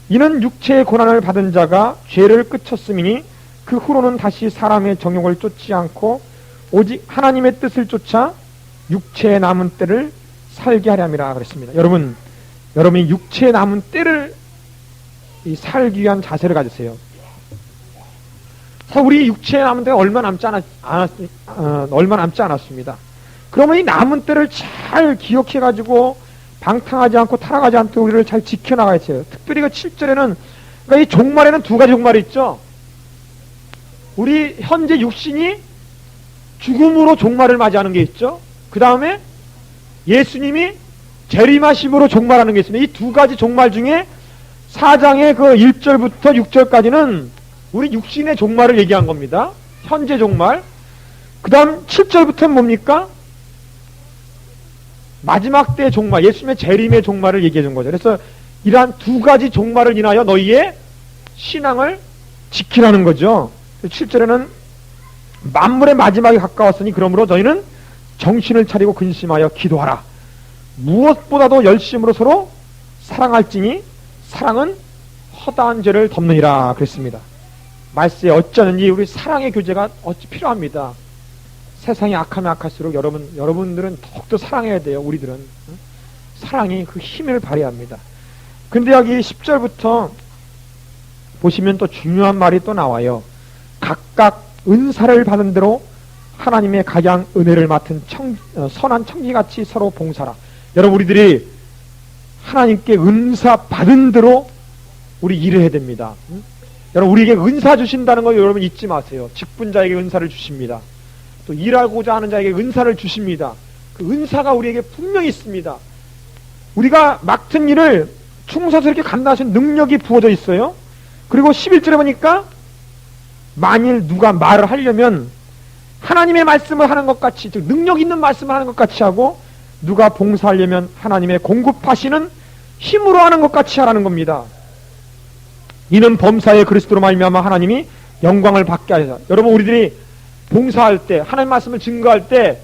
이는 육체의 고난을 받은 자가 죄를 끝쳤음이니 그 후로는 다시 사람의 정욕을 쫓지 않고 오직 하나님의 뜻을 쫓아 육체의 남은 때를 살게 하려 함이라 그랬습니다. 여러분이 육체의 남은 때를 살기 위한 자세를 가지세요. 사실 우리 육체의 남은 때가 얼마 남지 않았습니다. 그러면 이 남은 때를 잘 기억해가지고 방탕하지 않고 타락하지 않도록 우리를 잘 지켜나가야 돼요. 특별히 그 7절에는 그러니까 이 종말에는 두 가지 종말이 있죠. 우리 현재 육신이 죽음으로 종말을 맞이하는 게 있죠. 그 다음에 예수님이 재림하심으로 종말하는 게 있습니다. 이 두 가지 종말 중에 4장의 그 1절부터 6절까지는 우리 육신의 종말을 얘기한 겁니다. 현재 종말. 그 다음 7절부터는 뭡니까? 마지막 때의 종말, 예수님의 재림의 종말을 얘기해 준 거죠. 그래서 이러한 두 가지 종말을 인하여 너희의 신앙을 지키라는 거죠. 7절에는 만물의 마지막이 가까웠으니 그러므로 너희는 정신을 차리고 근심하여 기도하라. 무엇보다도 열심으로 서로 사랑할지니 사랑은 허다한 죄를 덮느니라 그랬습니다. 말씀에 어쩌는지 우리 사랑의 교제가 어찌 필요합니다. 세상이 악하면 악할수록 여러분들은 더욱더 사랑해야 돼요. 우리들은 사랑이 그 힘을 발휘해야 합니다. 근데 여기 10절부터 보시면 또 중요한 말이 또 나와요. 각각 은사를 받은 대로 하나님의 각양 은혜를 맡은 선한 청지같이 서로 봉사라. 여러분 우리들이 하나님께 은사 받은 대로 우리 일해야 됩니다. 여러분 우리에게 은사 주신다는 거 여러분 잊지 마세요. 직분자에게 은사를 주십니다. 또 일하고자 하는 자에게 은사를 주십니다. 그 은사가 우리에게 분명히 있습니다. 우리가 맡은 일을 충성스럽게 감당하시는 능력이 부어져 있어요. 그리고 11절에 보니까 만일 누가 말을 하려면 하나님의 말씀을 하는 것 같이, 즉 능력 있는 말씀을 하는 것 같이 하고, 누가 봉사하려면 하나님의 공급하시는 힘으로 하는 것 같이 하라는 겁니다. 이는 범사의 그리스도로 말미암아 하나님이 영광을 받게 하셔서. 여러분 우리들이 봉사할 때, 하나님 말씀을 증거할 때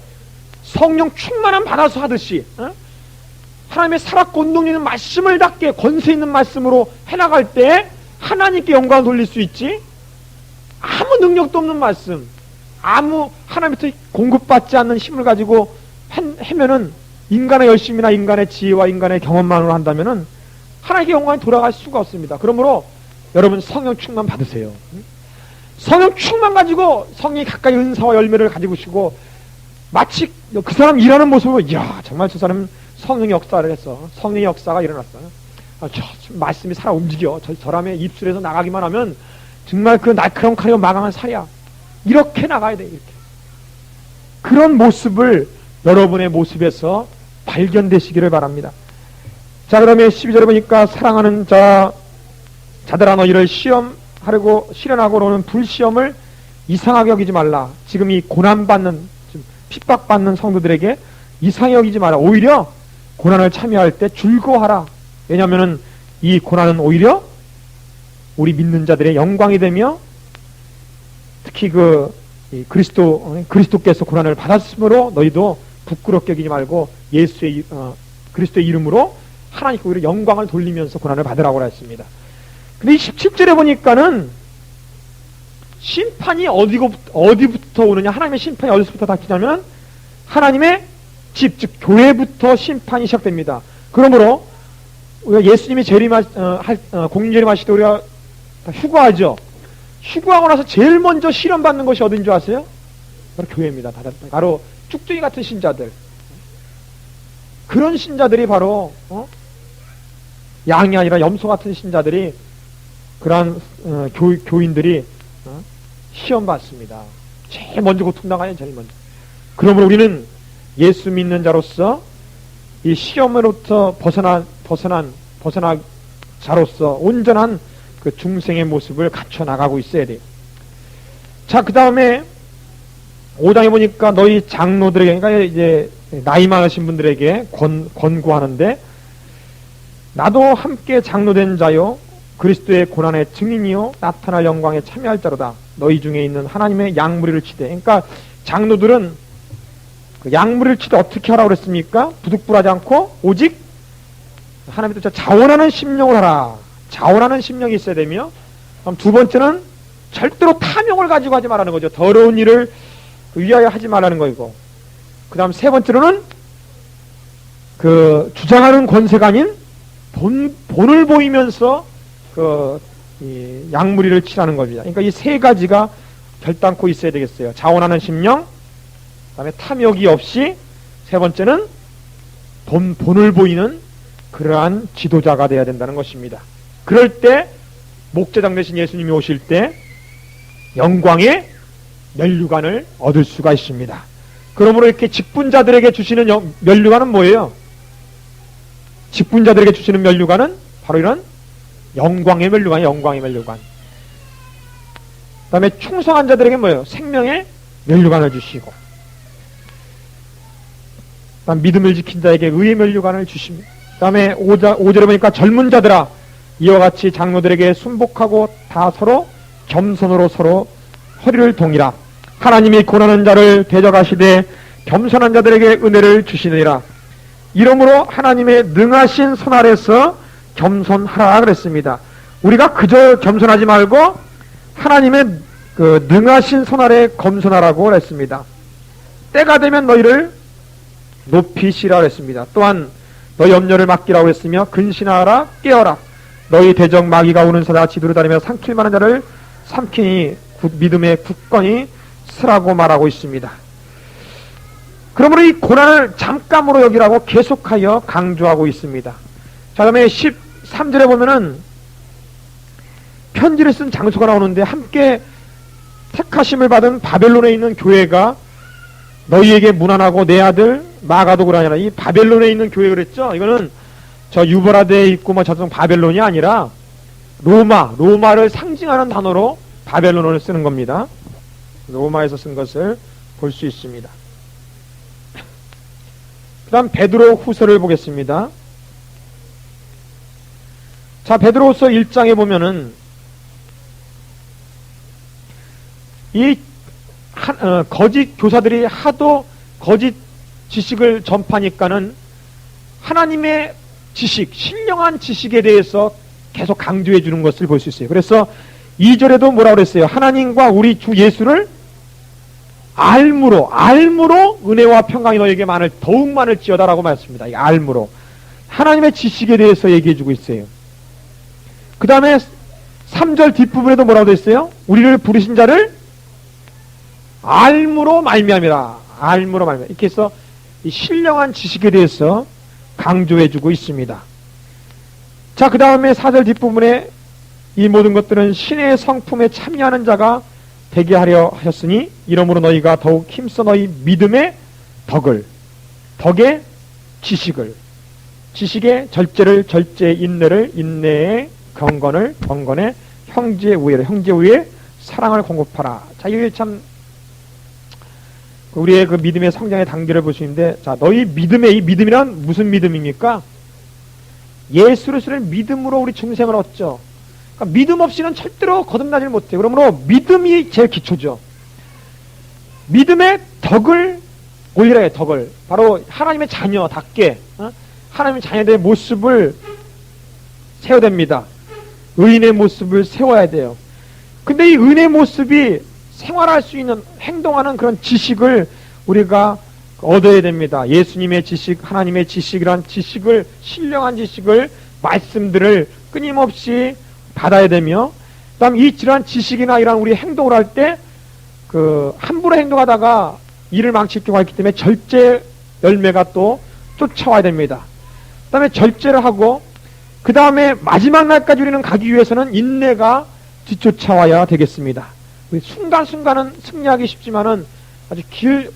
성령 충만함 받아서 하듯이 하나님의 살았고 운동있는 말씀을 닿게 권세 있는 말씀으로 해나갈 때 하나님께 영광을 돌릴 수 있지. 아무 능력도 없는 말씀, 아무 하나님부터 공급받지 않는 힘을 가지고 하면은 인간의 열심이나 인간의 지혜와 인간의 경험만으로 한다면은 하나님께 영광이 돌아갈 수가 없습니다. 그러므로 여러분 성령 충만 받으세요. 성령 충만 가지고 성령이 가까이 은사와 열매를 가지고 오시고 마치 그 사람 일하는 모습을 이야 정말 저 사람은 성령의 역사를 했어. 성령의 역사가 일어났어요. 저 말씀이 살아 움직여. 저 사람의 입술에서 나가기만 하면 정말 그 날카로운 칼이요 마강한 살이야. 이렇게 나가야 돼. 이렇게. 그런 모습을 여러분의 모습에서 발견되시기를 바랍니다. 자, 그러면 12절에 보니까 사랑하는 자들아 너희를 시험하려고 실현하고 오는 불시험을 이상하게 여기지 말라. 지금 이 고난받는 핍박받는 성도들에게 이상하게 여기지 마라. 오히려 고난을 참여할 때 즐거워하라. 왜냐하면 이 고난은 오히려 우리 믿는 자들의 영광이 되며 특히 그리스도께서 고난을 받았으므로 너희도 부끄럽게 여기지 말고 그리스도의 이름으로 하나님께 오히려 영광을 돌리면서 고난을 받으라고 했습니다. 근데 이 17절에 보니까는 심판이 어디부터 오느냐, 하나님의 심판이 어디서부터 닥치냐면 하나님의 집, 즉 교회부터 심판이 시작됩니다. 그러므로 우리가 예수님이 공인재림하실 때 우리가 휴거하죠. 휴거하고 나서 제일 먼저 실현받는 것이 어딘 줄 아세요? 바로 교회입니다. 바로 쭉둥이 같은 신자들. 그런 신자들이 바로 양이 아니라 염소 같은 신자들이 그러한 교인들이 시험 받습니다. 제일 먼저 고통당하는 제일 먼저. 그러므로 우리는 예수 믿는 자로서 이 시험으로부터 벗어난 자로서 온전한 그 중생의 모습을 갖춰 나가고 있어야 돼요. 자, 그 다음에 5장에 보니까 너희 장로들에게, 그러니까 이제 나이 많으신 분들에게 권고하는데, 나도 함께 장로된 자요 그리스도의 고난의 증인이요 나타날 영광에 참여할 자로다. 너희 중에 있는 하나님의 양무리를 치되. 그러니까 장로들은 그 양무리를 치되 어떻게 하라고 그랬습니까? 부득불하지 않고 오직 하나님의 뜻 자원하는 심령을 하라. 자원하는 심령이 있어야 되며, 그럼 두 번째는 절대로 탐욕을 가지고 하지 말라는 거죠. 더러운 일을 위하여 하지 말라는 거이고, 그 다음 세 번째로는 그 주장하는 권세가 아닌 본을 보이면서 이 양무리를 치라는 겁니다. 그러니까 이 세 가지가 결단코 있어야 되겠어요. 자원하는 심령, 그 다음에 탐욕이 없이, 세 번째는 본을 보이는 그러한 지도자가 되어야 된다는 것입니다. 그럴 때 목자장 되신 예수님이 오실 때 영광의 면류관을 얻을 수가 있습니다. 그러므로 이렇게 직분자들에게 주시는 면류관은 뭐예요? 직분자들에게 주시는 면류관은 바로 이런 영광의 면류관, 영광의 면류관. 그 다음에 충성한 자들에게 뭐예요? 생명의 면류관을 주시고, 그 다음 믿음을 지킨 자에게 의의 면류관을 주십니다. 그 다음에 5절에 보니까 젊은 자들아 이와 같이 장로들에게 순복하고 다 서로 겸손으로 서로 허리를 동이라. 하나님이 고난하는 자를 대적하시되 겸손한 자들에게 은혜를 주시느니라. 이러므로 하나님의 능하신 손 아래서 겸손하라 그랬습니다. 우리가 그저 겸손하지 말고 하나님의 그 능하신 손 아래 겸손하라고 그랬습니다. 때가 되면 너희를 높이시라 그랬습니다. 또한 너희 염려를 맡기라고 했으며 근신하라 깨어라. 너희 대적 마귀가 오는 사자 지도로 다니며 삼킬 만한 자를 삼키니 믿음의 굳건히 서라고 말하고 있습니다. 그러므로 이 고난을 잠깐으로 여기라고 계속하여 강조하고 있습니다. 자, 다음에 13절에 보면은 편지를 쓴 장소가 나오는데, 함께 택하심을 받은 바벨론에 있는 교회가 너희에게 문안하고 내 아들 마가도 그러냐라. 이 바벨론에 있는 교회 그랬죠? 이거는 저 유브라데에 있고 뭐 저쪽 바벨론이 아니라 로마를 상징하는 단어로 바벨론어를 쓰는 겁니다. 로마에서 쓴 것을 볼 수 있습니다. 그 다음 베드로 후서를 보겠습니다. 자, 베드로 후서 1장에 보면은 이 거짓 교사들이 하도 거짓 지식을 전파니까는 하나님의 지식, 신령한 지식에 대해서 계속 강조해 주는 것을 볼 수 있어요. 그래서 2절에도 뭐라고 그랬어요? 하나님과 우리 주 예수를 알므로 은혜와 평강이 너에게 더욱 많을지어다라고 말했습니다. 이 알므로 하나님의 지식에 대해서 얘기해 주고 있어요. 그 다음에 3절 뒷부분에도 뭐라고 됐어요? 우리를 부르신 자를 알므로 말미암이라. 알므로 말미암. 이렇게 해서 이 신령한 지식에 대해서 강조해 주고 있습니다. 자, 그 다음에 4절 뒷부분에 이 모든 것들은 신의 성품에 참여하는 자가 되게 하려 하셨으니 이러므로 너희가 더욱 힘써 너희 믿음의 덕의 지식의 절제를 절제의 인내를 인내의 경건의 형제의 우애를 사랑을 공급하라. 자, 이게 참 우리의 그 믿음의 성장의 단계를 볼 수 있는데, 자, 너희 믿음의 이 믿음이란 무슨 믿음입니까? 예수를 쓰는 믿음으로 우리 중생을 얻죠. 그러니까 믿음 없이는 절대로 거듭나질 못해요. 그러므로 믿음이 제일 기초죠. 믿음의 덕을 올리라 해, 덕을. 바로 하나님의 자녀답게, 하나님의 자녀들의 모습을 세워야 됩니다. 의인의 모습을 세워야 돼요. 근데 이 의인의 모습이 생활할 수 있는, 행동하는 그런 지식을 우리가 얻어야 됩니다. 예수님의 지식, 하나님의 지식이란 지식을, 신령한 지식을, 말씀들을 끊임없이 받아야 되며, 그 다음 이 지난 지식이나 이런 우리 행동을 할 때, 함부로 행동하다가 일을 망칠 경우가 있기 때문에 절제 열매가 또 쫓아와야 됩니다. 그 다음에 절제를 하고, 그 다음에 마지막 날까지 우리는 가기 위해서는 인내가 뒤쫓아와야 되겠습니다. 순간순간은 승리하기 쉽지만은 아주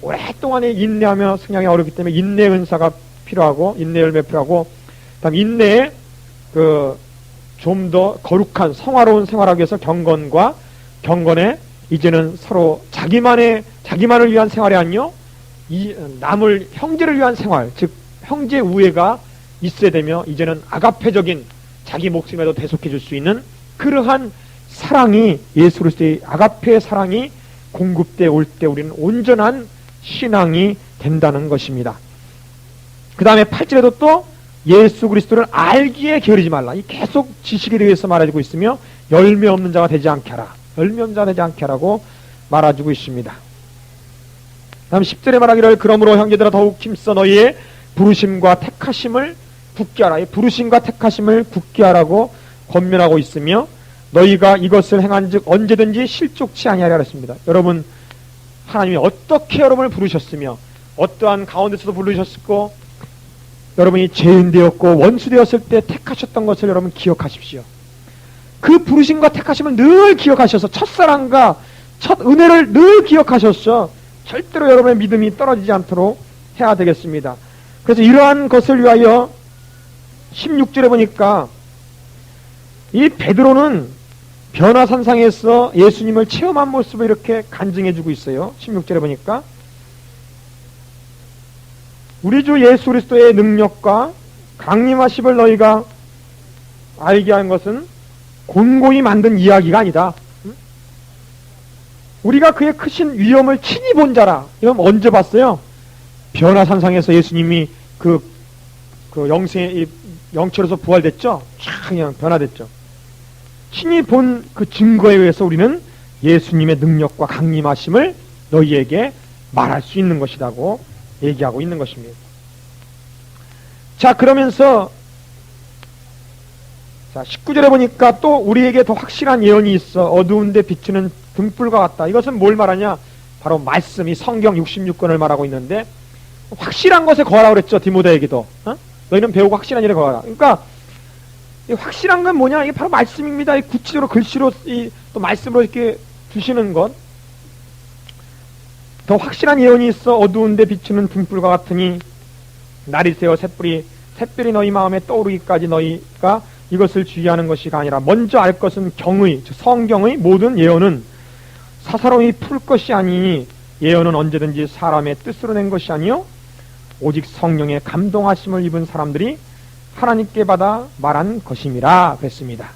오랫동안에 인내하며 승리하기 어렵기 때문에 인내 은사가 필요하고, 인내 열매 필요하고, 그 다음 인내에 좀 더 거룩한 성화로운 생활하기 위해서 경건에 이제는 서로 자기만을 위한 생활이 아니요, 형제를 위한 생활, 즉 형제 우애가 있어야 되며, 이제는 아가페적인 자기 목숨에도 대속해 줄 수 있는 그러한 사랑이, 예수 그리스도의 아가페의 사랑이 공급돼 올 때 우리는 온전한 신앙이 된다는 것입니다. 그 다음에 8절에도 또 예수 그리스도를 알기에 게으르지 말라. 이 계속 지식에 대해서 말해주고 있으며, 열매 없는 자가 되지 않게 하라. 열매 없는 자가 되지 않게 하라고 말해주고 있습니다. 다음 10절에 말하기를 그러므로 형제들아 더욱 힘써 너희의 부르심과 택하심을 굳게 하라. 이 부르심과 택하심을 굳게 하라고 권면하고 있으며, 너희가 이것을 행한즉 언제든지 실족치 아니하리라 했습니다. 여러분, 하나님이 어떻게 여러분을 부르셨으며 어떠한 가운데서도 부르셨고, 여러분이 죄인 되었고 원수 되었을 때 택하셨던 것을 여러분 기억하십시오. 그 부르심과 택하심을 늘 기억하셔서 첫사랑과 첫 은혜를 늘 기억하셔서 절대로 여러분의 믿음이 떨어지지 않도록 해야 되겠습니다. 그래서 이러한 것을 위하여 16절에 보니까 이 베드로는 변화산상에서 예수님을 체험한 모습을 이렇게 간증해주고 있어요. 16절에 보니까 우리 주 예수 그리스도의 능력과 강림하심을 너희가 알게 한 것은 곤고히 만든 이야기가 아니다. 우리가 그의 크신 위엄을 친히 본 자라. 이건 언제 봤어요? 변화산상에서 예수님이 영체로서 부활됐죠? 쫙 그냥 변화됐죠. 친히 본 그 증거에 의해서 우리는 예수님의 능력과 강림하심을 너희에게 말할 수 있는 것이라고 얘기하고 있는 것입니다. 자, 그러면서 19절에 보니까 또 우리에게 더 확실한 예언이 있어 어두운데 비추는 등불과 같다. 이것은 뭘 말하냐? 바로 말씀이 성경 66권을 말하고 있는데, 확실한 것에 거하라고 그랬죠. 디모데에게도. 너희는 배우고 확실한 일에 거하라. 그러니까 이 확실한 건 뭐냐? 이게 바로 말씀입니다. 이 구체적으로 글씨로 또 말씀으로 이렇게 주시는 것. 더 확실한 예언이 있어 어두운데 비추는 등불과 같으니 날이 새어 샛별이 너희 마음에 떠오르기까지 너희가 이것을 주의하는 것이 아니라 먼저 알 것은 경의, 즉 성경의 모든 예언은 사사로이 풀 것이 아니니 예언은 언제든지 사람의 뜻으로 낸 것이 아니요 오직 성령의 감동하심을 입은 사람들이 하나님께 받아 말한 것임이라 그랬습니다.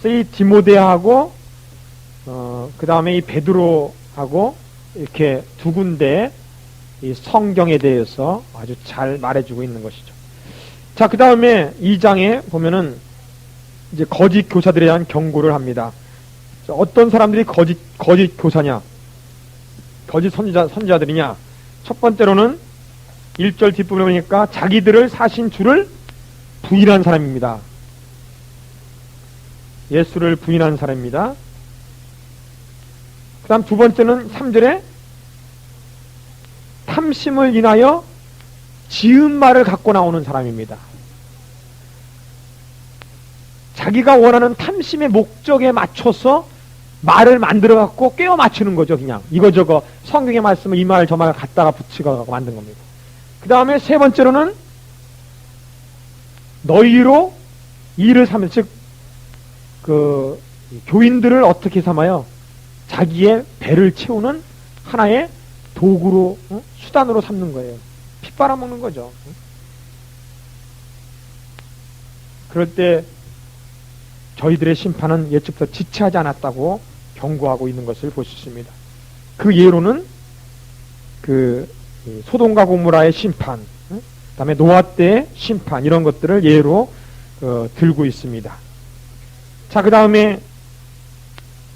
그래서 이 디모데하고 그 다음에 이 베드로하고 이렇게 두 군데 이 성경에 대해서 아주 잘 말해주고 있는 것이죠. 자, 그 다음에 2장에 보면은 이제 거짓 교사들에 대한 경고를 합니다. 자, 어떤 사람들이 거짓 교사냐, 거짓 선지자들이냐. 첫 번째로는 1절 뒷부분에 보니까 자기들을 사신 주를 부인한 사람입니다. 예수를 부인한 사람입니다. 그 다음 두 번째는 3절에 탐심을 인하여 지은 말을 갖고 나오는 사람입니다. 자기가 원하는 탐심의 목적에 맞춰서 말을 만들어 갖고 꿰어 맞추는 거죠. 그냥 이거저거 성경의 말씀을 이 말 저 말 갖다가 붙이고 만든 겁니다. 그 다음에 세 번째로는 너희로 일을 삼는, 즉 그 교인들을 어떻게 삼아요? 자기의 배를 채우는 하나의 도구로, 수단으로 삼는 거예요. 피 빨아먹는 거죠. 그럴 때 저희들의 심판은 예측부터 지체하지 않았다고 경고하고 있는 것을 볼 수 있습니다. 그 예로는 그 소돔과 고모라의 심판, 그 다음에 노아 때의 심판, 이런 것들을 예로 들고 있습니다. 자, 그 다음에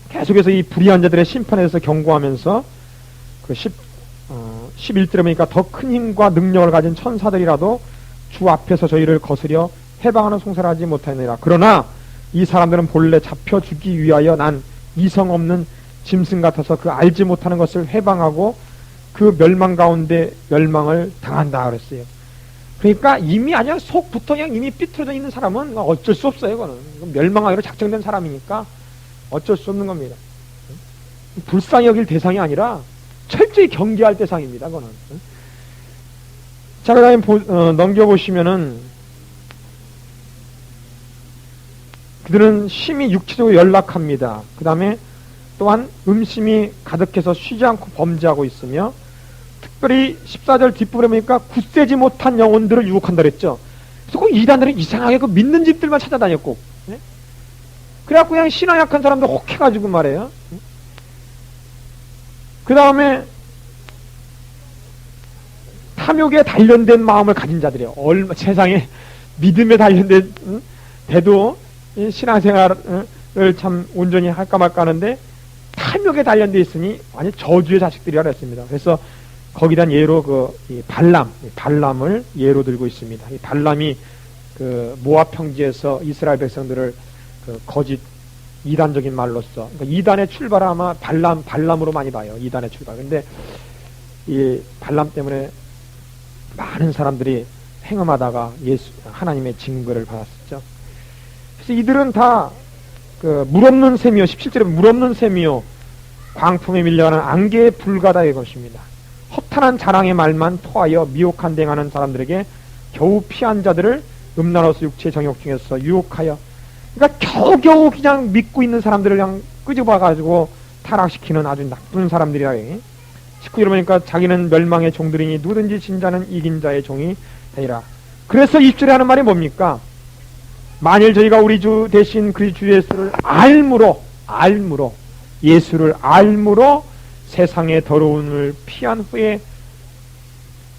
계속해서 이 불의한 자들의 심판에 대해서 경고하면서 그 11절에 보니까 더 큰 힘과 능력을 가진 천사들이라도 주 앞에서 저희를 거스려 해방하는 송사를 하지 못하느니라. 그러나 이 사람들은 본래 잡혀주기 위하여 난 이성 없는 짐승 같아서 그 알지 못하는 것을 해방하고 그 멸망 가운데 멸망을 당한다 그랬어요. 그러니까 이미 아니야 속부터 그냥 이미 삐뚤어져 있는 사람은 어쩔 수 없어요. 그거는 멸망하기로 작정된 사람이니까 어쩔 수 없는 겁니다. 불쌍히 여길 대상이 아니라 철저히 경계할 대상입니다. 그거는. 자, 그 다음에 넘겨보시면은 그들은 심히 육체적으로 연락합니다. 그 다음에 또한 음심이 가득해서 쉬지 않고 범죄하고 있으며, 특별히 14절 뒷부분에 보니까 굳세지 못한 영혼들을 유혹한다 그랬죠. 그래서 꼭 이단들은 이상하게 그 믿는 집들만 찾아다녔고, 예? 그래갖고 그냥 신앙 약한 사람들 혹해가지고 말해요. 그 다음에 탐욕에 단련된 마음을 가진 자들이에요. 세상에 믿음에 단련된 대도 신앙생활을 참 온전히 할까 말까 하는데 탐욕에 단련되어 있으니 완전 저주의 자식들이라 그랬습니다. 그래서 거기에 대한 예로 이 발람을 예로 들고 있습니다. 이 발람이 그 모압 평지에서 이스라엘 백성들을 그 거짓 이단적인 말로써, 그러니까 이단의 출발은 아마 발람으로 많이 봐요. 이단의 출발. 근데 이 발람 때문에 많은 사람들이 행음하다가 하나님의 징벌을 받았었죠. 그래서 이들은 다 그 물 없는 셈이요, 17절에 물 없는 셈이요, 광풍에 밀려가는 안개에 불가다 이것입니다. 허탄한 자랑의 말만 토하여 미혹한 대행하는 사람들에게 겨우 피한 자들을 음란어서 육체의 정욕 중에서 유혹하여, 그러니까 겨우겨우 그냥 믿고 있는 사람들을 그냥 끄집어가지고 타락시키는 아주 나쁜 사람들이라. 19절에 보니까 자기는 멸망의 종들이니 누구든지 진자는 이긴 자의 종이 되리라. 그래서 20절에 하는 말이 뭡니까? 만일 저희가 우리 주 대신 그 주 예수를 알므로 예수를 알므로 세상의 더러움을 피한 후에,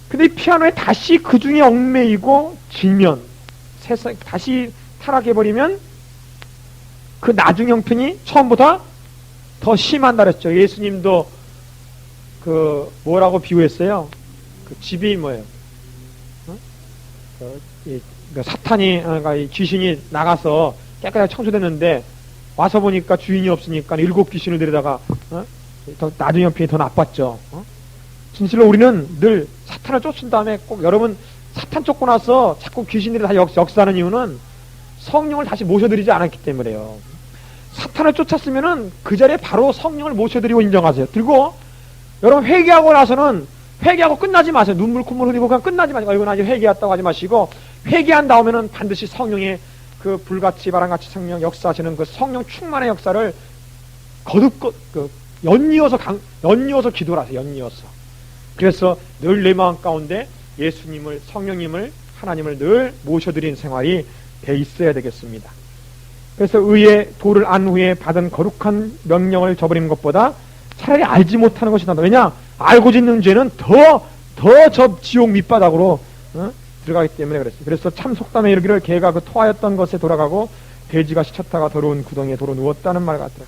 근데 피한 후에 다시 그 중에 얽매이고 지면, 세상 다시 타락해버리면 그 나중 형편이 처음보다 더 심한다 그랬죠. 예수님도 그 뭐라고 비유했어요? 그 집이 뭐예요? 사탄이, 그러니까 귀신이 나가서 깨끗하게 청소됐는데 와서 보니까 주인이 없으니까 7 귀신을 데려다가 더 나중 형편이 더 나빴죠. 진실로 우리는 늘 사탄을 쫓은 다음에, 꼭 여러분 사탄 쫓고 나서 자꾸 귀신들이 다 역사하는 이유는 성령을 다시 모셔드리지 않았기 때문에요. 사탄을 쫓았으면은 그 자리에 바로 성령을 모셔드리고 인정하세요. 들고 여러분 회개하고 나서는 회개하고 끝나지 마세요. 눈물 콧물 흘리고 그냥 끝나지 마시고 이건 아직 회개했다고 하지 마시고, 회개한 다음에는 반드시 성령의 그 불같이 바람같이 성령 역사하시는 그 성령 충만의 역사를 거듭 연이어서 기도를 하세요. 연이어서. 그래서 늘 내 마음 가운데 예수님을, 성령님을, 하나님을 늘 모셔드리는 생활이 돼 있어야 되겠습니다. 그래서 의의 도를 안 후에 받은 거룩한 명령을 저버리는 것보다 차라리 알지 못하는 것이 낫다. 왜냐? 알고 짓는 죄는 더 더 저 지옥 밑바닥으로 들어가기 때문에 그랬어요. 그래서 참 속담에 이르기를 개가 그 토하였던 것에 돌아가고 돼지가 시쳤다가 더러운 구덩이에 도로 누웠다는 말 같더라고요.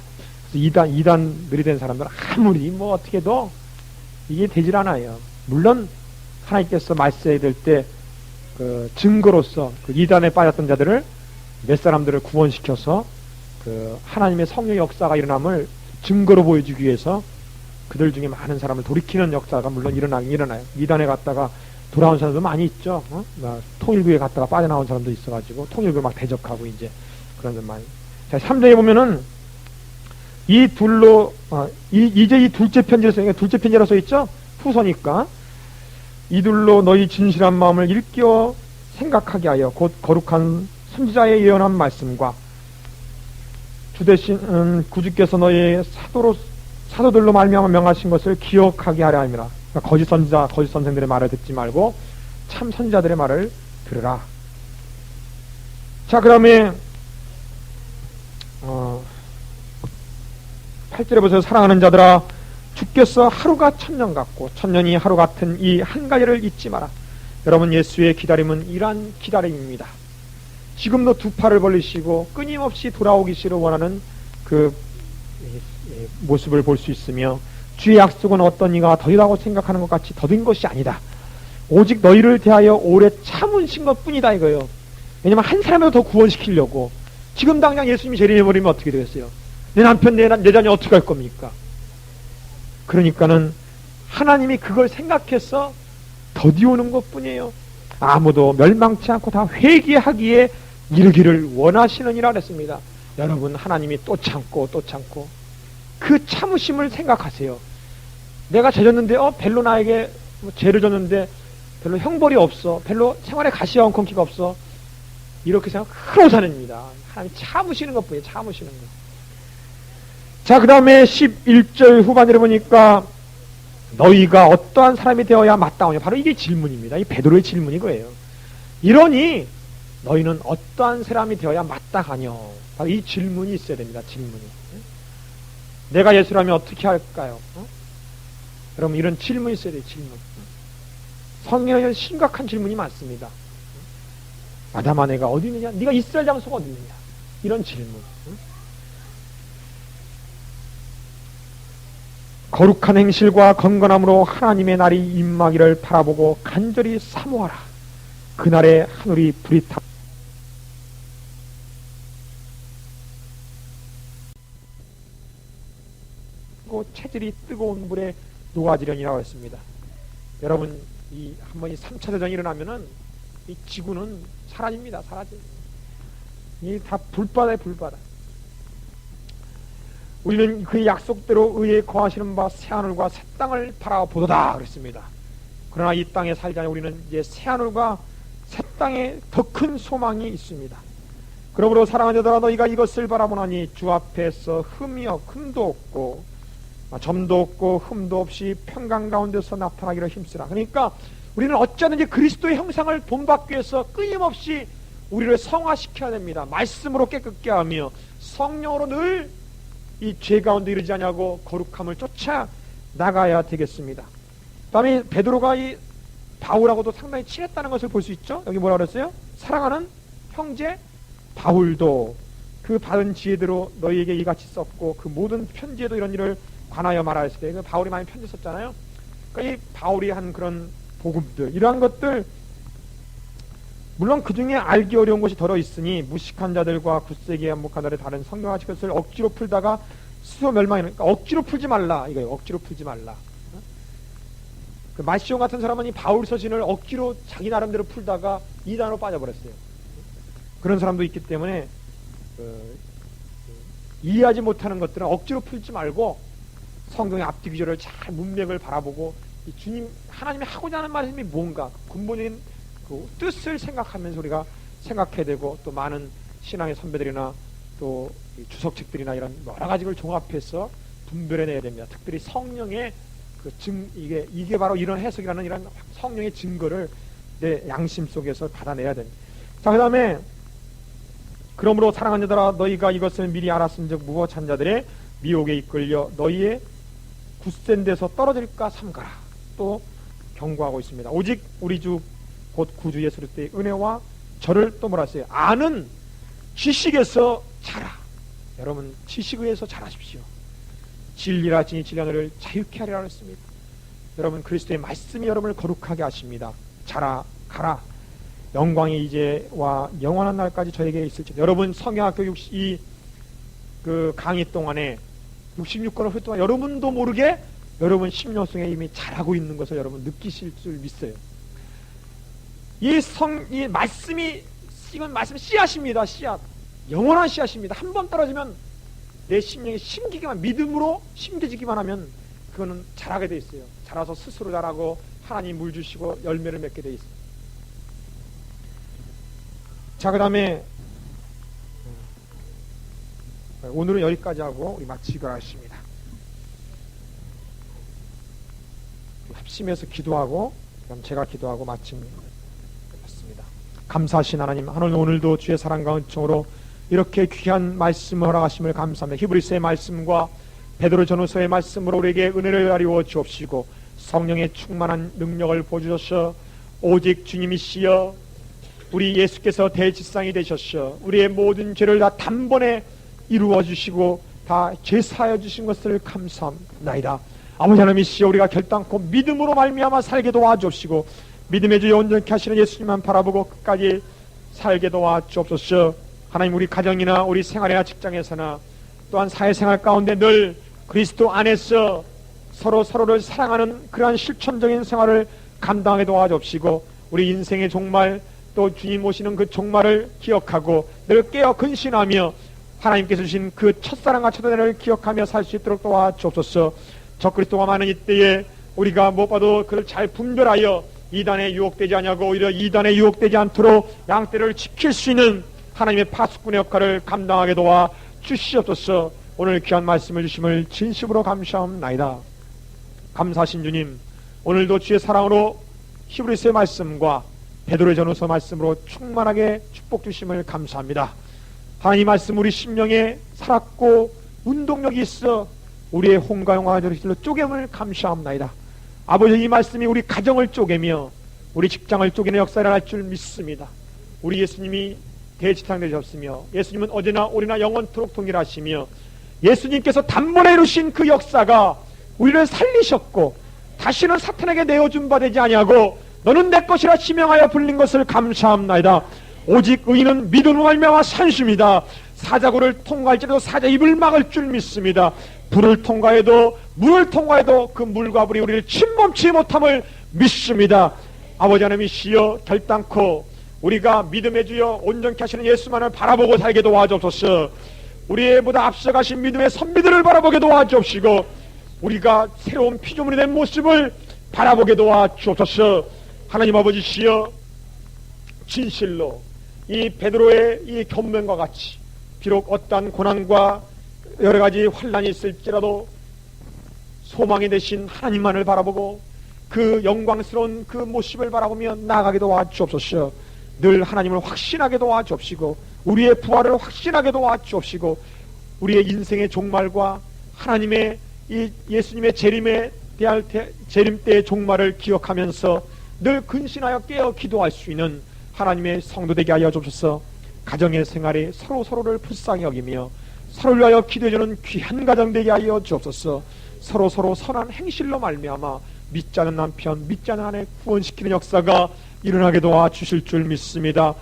그래서 이단 들이댄 사람들은 아무리 뭐 어떻게 해도 이게 되질 않아요. 물론 하나님께서 말씀해 될 때 그 증거로서 그 이단에 빠졌던 자들을 몇 사람들을 구원시켜서 그 하나님의 성령의 역사가 일어남을 증거로 보여주기 위해서 그들 중에 많은 사람을 돌이키는 역사가 물론 일어나긴 일어나요. 이단에 갔다가 돌아온 사람도 많이 있죠. 통일교에 갔다가 빠져나온 사람도 있어가지고 통일교 막 대적하고 이제 그런 데 많이. 자, 3장에 보면은 이 둘로 이제 이 둘째 편지를 써니까 둘째 편지라 써 있죠. 후서니까 이둘로 너희 진실한 마음을 일깨워 생각하게 하여 곧 거룩한 선지자의 예언한 말씀과 주 대신 구주께서 너희 사도들로 말미암아 명하신 것을 기억하게 하려 함이라. 그러니까 거짓 선지자, 거짓 선생들의 말을 듣지 말고 참 선지자들의 말을 들으라. 자, 그 다음에 8절에 보세요. 사랑하는 자들아, 주께서 하루가 천년 같고 천년이 하루 같은 이 한 가지를 잊지 마라. 여러분, 예수의 기다림은 이러한 기다림입니다. 지금도 두 팔을 벌리시고 끊임없이 돌아오기를 원하는 그 모습을 볼 수 있으며, 주의 약속은 어떤 이가 더디다고 생각하는 것 같이 더딘 것이 아니다. 오직 너희를 대하여 오래 참으신 것 뿐이다 이거예요. 왜냐면 한 사람이라도 더 구원시키려고. 지금 당장 예수님이 재림해버리면 어떻게 되겠어요? 내 남편, 내 자녀 어떻게 할 겁니까? 그러니까는 하나님이 그걸 생각해서 더디오는 것 뿐이에요. 아무도 멸망치 않고 다 회개하기에 이르기를 원하시느니라 그랬습니다. 여러분, 하나님이 또 참고 또 참고 그 참으심을 생각하세요. 내가 죄졌는데 별로 나에게 죄를 졌는데 별로 형벌이 없어, 별로 생활에 가시와 엉겅퀴가 없어, 이렇게 생각하고 사는입니다. 하나님 참으시는 것뿐이에요. 참으시는 것. 자, 그 다음에 11절 후반으로 보니까 너희가 어떠한 사람이 되어야 마땅하냐. 바로 이게 질문입니다. 이 베드로의 질문이 그거예요. 이러니 너희는 어떠한 사람이 되어야 마땅하냐. 바로 이 질문이 있어야 됩니다. 질문이. 내가 예수라면 어떻게 할까요? 여러분, 이런 질문이 있어야 돼요. 질문. 성경에 심각한 질문이 많습니다. 아담아, 내가 어디 있느냐? 네가 있을 장소가 어디 있느냐? 이런 질문. 거룩한 행실과 건건함으로 하나님의 날이 임하기를 바라보고 간절히 사모하라. 그날에 하늘이 불이 타고 체질이 뜨거운 불에 녹아지려니라고 했습니다. 여러분, 한번 이 3차 대전이 일어나면은 이 지구는 사라집니다. 사라집니다. 이 다 불바다에 불바다. 우리는 그 약속대로 의에 거하시는 바 새하늘과 새 땅을 바라보도다 그랬습니다. 그러나 이 땅에 살자니 우리는 이제 새하늘과 새 땅에 더 큰 소망이 있습니다. 그러므로 사랑하는 자들아, 너희가 이것을 바라보나니 주 앞에서 흠도 없고 점도 없고 흠도 없이 평강 가운데서 나타나기를 힘쓰라. 그러니까 우리는 어쩌든지 그리스도의 형상을 본받기 위해서 끊임없이 우리를 성화시켜야 됩니다. 말씀으로 깨끗게 하며 성령으로 늘 이 죄 가운데 이르지 않냐고 거룩함을 쫓아 나가야 되겠습니다. 다음에 베드로가 이 바울하고도 상당히 친했다는 것을 볼 수 있죠. 여기 뭐라 그랬어요? 사랑하는 형제 바울도 그 받은 지혜대로 너희에게 이같이 썼고 그 모든 편지에도 이런 일을 관하여 말하였을 때, 그 바울이 많이 편지 썼잖아요. 그러니까 이 바울이 한 그런 복음들, 이러한 것들, 물론 그 중에 알기 어려운 것이 덜어 있으니 무식한 자들과 굳세게 한목한 자들의 다른 성경화식 것을 억지로 풀다가 스스로 멸망이니까 억지로 풀지 말라 이거예요. 억지로 풀지 말라. 그 마시온 같은 사람은 이 바울 서신을 억지로 자기 나름대로 풀다가 이단으로 빠져버렸어요. 그런 사람도 있기 때문에 이해하지 못하는 것들은 억지로 풀지 말고 성경의 앞뒤 구절을 잘 문맥을 바라보고 이 주님 하나님이 하고자 하는 말씀이 뭔가 근본적인 그 뜻을 생각하면서 우리가 생각해야 되고, 또 많은 신앙의 선배들이나 또 주석책들이나 이런 여러 가지를 종합해서 분별해내야 됩니다. 특별히 성령의 그 이게 바로 이런 해석이라는 이런 성령의 증거를 내 양심 속에서 받아내야 됩니다. 자, 그 다음에 그러므로 사랑하는 자들아, 너희가 이것을 미리 알았은즉 무고한 자들의 미혹에 이끌려 너희의 굳센 데서 떨어질까 삼가라. 또 경고하고 있습니다. 오직 우리 주 곧 구주 예수 그리스도의 은혜와 저를 또 뭐라 했어요? 아는 지식에서 자라. 여러분 지식에서 자라십시오. 진리라 진이 진리라 너를 자유케 하리라 했습니다. 여러분 그리스도의 말씀이 여러분을 거룩하게 하십니다. 자라 가라. 영광이 이제와 영원한 날까지 저에게 있을지. 여러분 성경학교 그 강의 동안에 66권을 할 동안 여러분도 모르게 여러분 심령속에 이미 자라고 있는 것을 여러분 느끼실 줄 믿어요. 이 말씀이 이건 말씀 씨앗입니다. 씨앗. 영원한 씨앗입니다. 한 번 떨어지면 내 심령이 심기기만 믿음으로 심겨지기만 하면 그거는 자라게 돼 있어요. 자라서 스스로 자라고 하나님 물 주시고 열매를 맺게 돼 있어요. 자, 그 다음에 오늘은 여기까지 하고 우리 마치기로 하십니다. 합심해서 기도하고 그럼 제가 기도하고 마칩니다. 감사하신 하나님, 오늘도 주의 사랑과 은총으로 이렇게 귀한 말씀을 허락하심을 감사합니다. 히브리서의 말씀과 베드로 전후서의 말씀으로 우리에게 은혜를 가리워 주옵시고 성령의 충만한 능력을 보여주셔서 오직 주님이시여 우리 예수께서 대지상이 되셨어 우리의 모든 죄를 다 단번에 이루어 주시고 다 제사하여 주신 것을 감사합나이다. 아버지 하나님이시여 우리가 결단코 믿음으로 말미암아 살게 도와주옵시고 믿음의 주여 온전케 하시는 예수님만 바라보고 끝까지 살게 도와주옵소서. 하나님 우리 가정이나 우리 생활이나 직장에서나 또한 사회생활 가운데 늘 그리스도 안에서 서로를 사랑하는 그러한 실천적인 생활을 감당하게 도와주옵시고 우리 인생의 종말 또 주님 오시는 그 종말을 기억하고 늘 깨어 근신하며 하나님께서 주신 그 첫사랑과 첫은혜를 기억하며 살 수 있도록 도와주옵소서. 적그리스도가 많은 이때에 우리가 무엇보다도 그를 잘 분별하여 이단에 유혹되지 않냐고 오히려 이단에 유혹되지 않도록 양떼를 지킬 수 있는 하나님의 파수꾼의 역할을 감당하게 도와 주시옵소서. 오늘 귀한 말씀을 주심을 진심으로 감사합나이다. 감사하신 주님, 오늘도 주의 사랑으로 히브리서의 말씀과 베드로의 전후서 말씀으로 충만하게 축복 주심을 감사합니다. 하나님 말씀 우리 심령에 살았고 운동력이 있어 우리의 혼과 영화를 쪼개임을 감사합나이다. 아버지 이 말씀이 우리 가정을 쪼개며 우리 직장을 쪼개는 역사를 할 줄 믿습니다. 우리 예수님이 대지상 되셨으며 예수님은 어제나 오래나 영원토록 동일하시며 예수님께서 단번에 이루신 그 역사가 우리를 살리셨고 다시는 사탄에게 내어준 바 되지 아니하고 너는 내 것이라 지명하여 불린 것을 감사합나이다. 오직 의인은 믿음으로 말미암아 산수입니다. 사자고를 통과할지라도 사자 입을 막을 줄 믿습니다. 불을 통과해도 물을 통과해도 그 물과 불이 우리를 침범치 못함을 믿습니다. 아버지 하나님이시여 결단코 우리가 믿음의 주여 온전케 하시는 예수만을 바라보고 살게 도와주옵소서. 우리의 보다 앞서가신 믿음의 선비들을 바라보게 도와주옵시고 우리가 새로운 피조물이 된 모습을 바라보게 도와주옵소서. 하나님 아버지시여 진실로 이 베드로의 이 견면과 같이 비록 어떠한 고난과 여러가지 환난이 있을지라도 소망이 되신 하나님만을 바라보고 그 영광스러운 그 모습을 바라보며 나아가게 도와주옵소서. 늘 하나님을 확신하게 도와주옵시고 우리의 부활을 확신하게 도와주옵시고 우리의 인생의 종말과 하나님의 이 예수님의 재림에 대할 재림 때의 종말을 기억하면서 늘 근신하여 깨어 기도할 수 있는 하나님의 성도 되게 하여 주옵소서. 가정의 생활에 서로를 불쌍히 여기며 서로를 위하여 기도해주는 귀한 가정 되게 하여 주옵소서. 서로 선한 행실로 말미암아 믿지 않은 남편, 믿지 않은 아내 구원시키는 역사가 일어나게 도와주실 줄 믿습니다.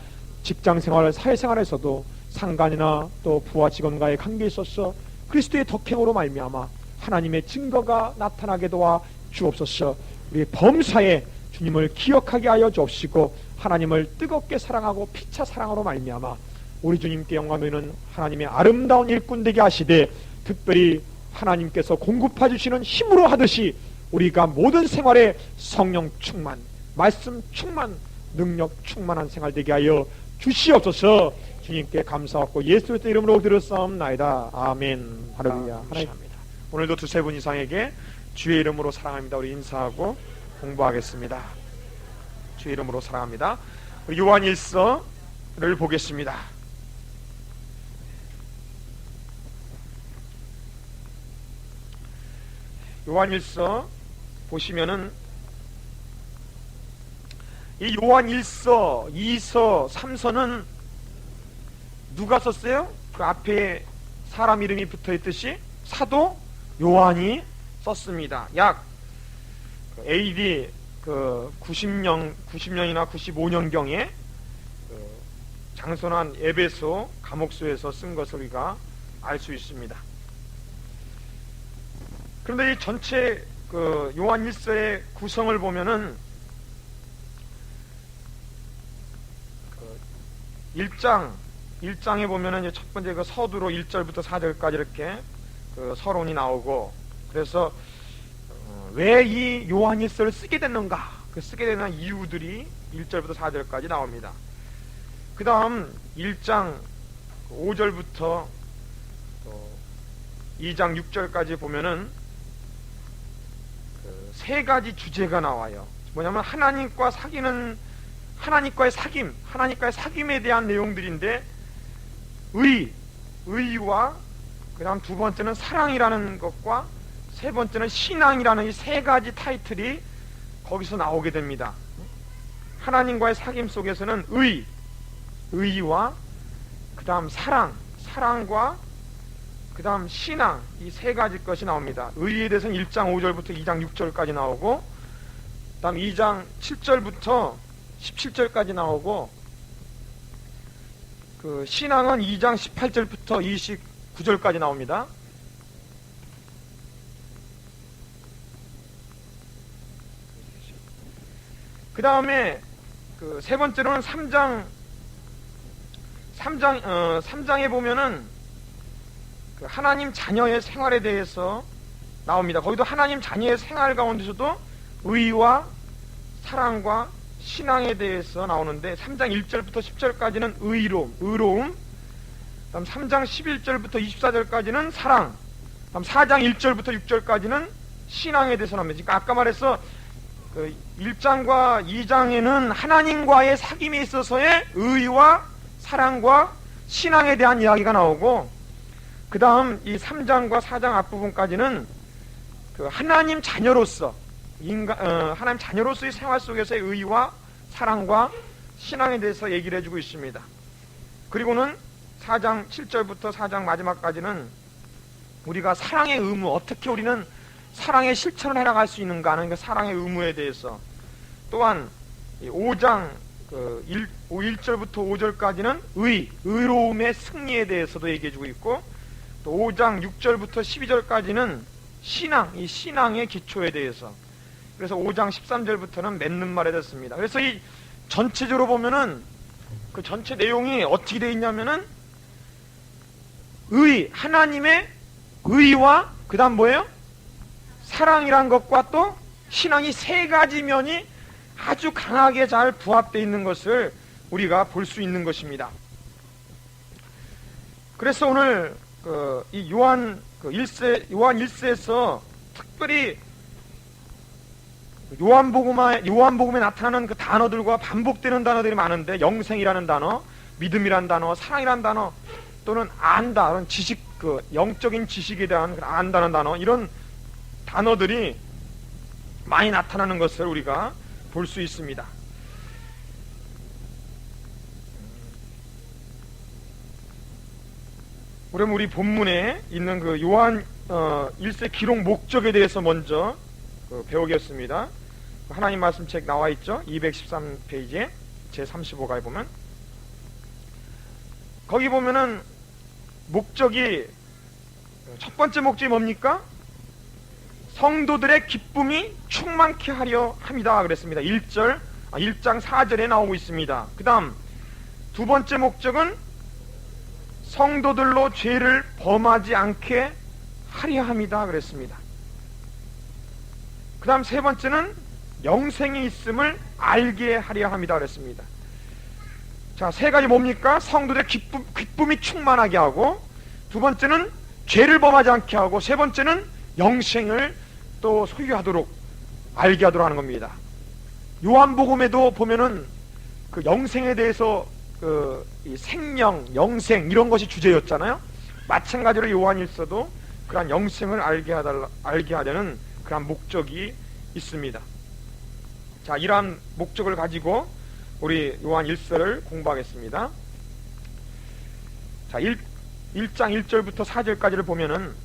직장생활, 사회생활에서도 상관이나 또 부하 직원과의 관계에 있어서 그리스도의 덕행으로 말미암아 하나님의 증거가 나타나게 도와주옵소서. 우리의 범사에 주님을 기억하게 하여 주옵시고 하나님을 뜨겁게 사랑하고 피차 사랑으로 말미암아 우리 주님께 영광 돌리는 하나님의 아름다운 일꾼 되게 하시되 특별히 하나님께서 공급해 주시는 힘으로 하듯이 우리가 모든 생활에 성령 충만, 말씀 충만, 능력 충만한 생활 되게 하여 주시옵소서. 주님께 감사하고 예수 그리스도의 이름으로 드렸사옵나이다. 아멘. 할렐루야. 하나님입니다. 오늘도 두세 분 이상에게 주의 이름으로 사랑합니다. 우리 인사하고 공부하겠습니다. 주의 이름으로 사랑합니다. 우리 요한일서를 보겠습니다. 요한일서 보시면은 이 요한 1서, 2서, 3서는 누가 썼어요? 그 앞에 사람 이름이 붙어 있듯이 사도 요한이 썼습니다. 약 AD 90년이나 95년경에 장선한 에베소 감옥소에서 쓴 것을 우리가 알 수 있습니다. 그런데 이 전체 요한 1서의 구성을 보면은 1장에 보면은 첫 번째 서두로 1절부터 4절까지 이렇게 서론이 나오고, 그래서 왜 이 요한 1서를 쓰게 됐는가, 쓰게 되는 이유들이 1절부터 4절까지 나옵니다. 그 다음 1장 5절부터 2장 6절까지 보면은 세 가지 주제가 나와요. 뭐냐면 하나님과의 사귐에 대한 내용들인데, 의와 그 다음 두 번째는 사랑이라는 것과 세 번째는 신앙이라는 이 세 가지 타이틀이 거기서 나오게 됩니다. 하나님과의 사귐 속에서는 의와 그 다음 사랑과 그 다음 신앙, 이 세 가지 것이 나옵니다. 의에 대해서는 1장 5절부터 2장 6절까지 나오고, 그 다음 2장 7절부터 17절까지 나오고, 신앙은 2장 18절부터 29절까지 나옵니다. 그 다음에 세 번째로는 3장에 보면은 하나님 자녀의 생활에 대해서 나옵니다. 거기도 하나님 자녀의 생활 가운데서도 의와 사랑과 신앙에 대해서 나오는데, 3장 1절부터 10절까지는 의로움, 다음 3장 11절부터 24절까지는 사랑, 다음 4장 1절부터 6절까지는 신앙에 대해서 나옵니다. 그러니까 아까 말해서 1장과 2장에는 하나님과의 사귐에 있어서의 의와 사랑과 신앙에 대한 이야기가 나오고, 그 다음 이 3장과 4장 앞부분까지는 하나님 자녀로서 하나님 자녀로서의 생활 속에서의 의와 사랑과 신앙에 대해서 얘기를 해주고 있습니다. 그리고는 4장 7절부터 4장 마지막까지는 우리가 사랑의 의무, 어떻게 우리는 사랑의 실천을 해나갈 수 있는가 하는 그 사랑의 의무에 대해서, 또한 5장 1절부터 5절까지는 의로움의 승리에 대해서도 얘기해주고 있고, 또 5장 6절부터 12절까지는 이 신앙의 기초에 대해서, 그래서 5장 13절부터는 맺는 말에 됐습니다. 그래서 이 전체적으로 보면은 그 전체 내용이 어떻게 되어 있냐면은 하나님의 의와 그 다음 뭐예요? 사랑이란 것과 또 신앙이 세 가지 면이 아주 강하게 잘 부합되어 있는 것을 우리가 볼 수 있는 것입니다. 그래서 오늘 이 요한 1세에서 특별히 요한복음에 나타나는 그 단어들과 반복되는 단어들이 많은데, 영생이라는 단어, 믿음이라는 단어, 사랑이라는 단어, 또는 안다, 그런 지식, 영적인 지식에 대한 안다는 단어, 이런 단어들이 많이 나타나는 것을 우리가 볼 수 있습니다. 그럼 우리 본문에 있는 요한 1세 기록 목적에 대해서 먼저 배우겠습니다. 하나님 말씀책 나와 있죠? 213페이지에 제35가에 보면, 거기 보면은 목적이, 첫 번째 목적이 뭡니까? 성도들의 기쁨이 충만케 하려 합니다 그랬습니다. 1장 4절에 나오고 있습니다. 그 다음 두 번째 목적은 성도들로 죄를 범하지 않게 하려 합니다 그랬습니다. 그 다음 세 번째는 영생이 있음을 알게 하려 합니다 그랬습니다. 자, 세 가지 뭡니까? 성도들의 기쁨이 충만하게 하고, 두 번째는 죄를 범하지 않게 하고, 세 번째는 영생을 또 소유하도록 알게 하도록 하는 겁니다. 요한복음에도 보면은 그 영생에 대해서 이 생명, 영생 이런 것이 주제였잖아요. 마찬가지로 요한일서도 그러한 영생을 알게 하려는 그러한 목적이 있습니다. 자, 이러한 목적을 가지고 우리 요한 1서를 공부하겠습니다. 자, 1장 1절부터 4절까지를 보면은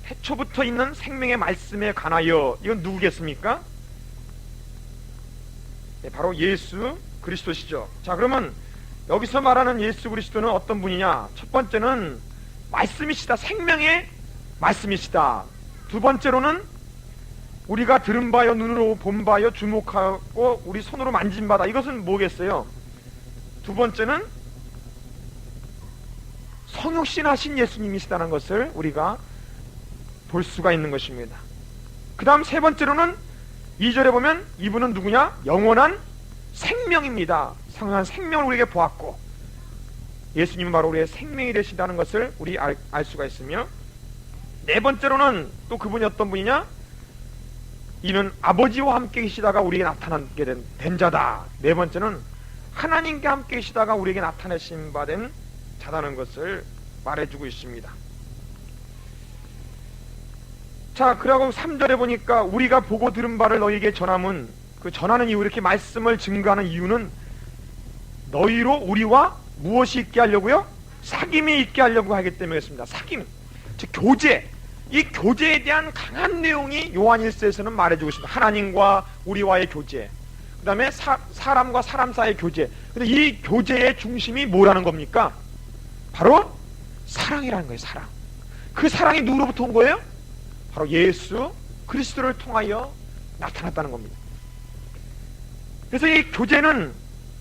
태초부터 있는 생명의 말씀에 관하여, 이건 누구겠습니까? 네, 바로 예수 그리스도시죠. 자, 그러면 여기서 말하는 예수 그리스도는 어떤 분이냐? 첫 번째는 말씀이시다. 생명의 말씀이시다. 두 번째로는 우리가 들은 바요, 눈으로 본 바요, 주목하고 우리 손으로 만진 바다. 이것은 뭐겠어요? 두 번째는 성육신하신 예수님이시다는 것을 우리가 볼 수가 있는 것입니다. 그 다음 세 번째로는 2절에 보면 이분은 누구냐? 영원한 생명입니다. 성한 생명을 우리에게 보았고, 예수님은 바로 우리의 생명이 되신다는 것을 우리 알 수가 있으며, 네 번째로는 또 그분이 어떤 분이냐? 이는 아버지와 함께 계시다가 우리에게 나타나게 된 자다. 네 번째는 하나님과 함께 계시다가 우리에게 나타내신 바 된 자다는 것을 말해주고 있습니다. 자, 그러고 3절에 보니까 우리가 보고 들은 바를 너희에게 전함은, 그 전하는 이유, 이렇게 말씀을 증거하는 이유는 너희로 우리와 무엇이 있게 하려고요? 사귐이 있게 하려고 하기 때문이었습니다. 사귐, 즉 교제. 이 교제에 대한 강한 내용이 요한 1서에서는 말해주고 있습니다. 하나님과 우리와의 교제, 그 다음에 사람과 사람 사이의 교제. 근데 이 교제의 중심이 뭐라는 겁니까? 바로 사랑이라는 거예요. 사랑. 그 사랑이 누구로부터 온 거예요? 바로 예수 그리스도를 통하여 나타났다는 겁니다. 그래서 이 교제는,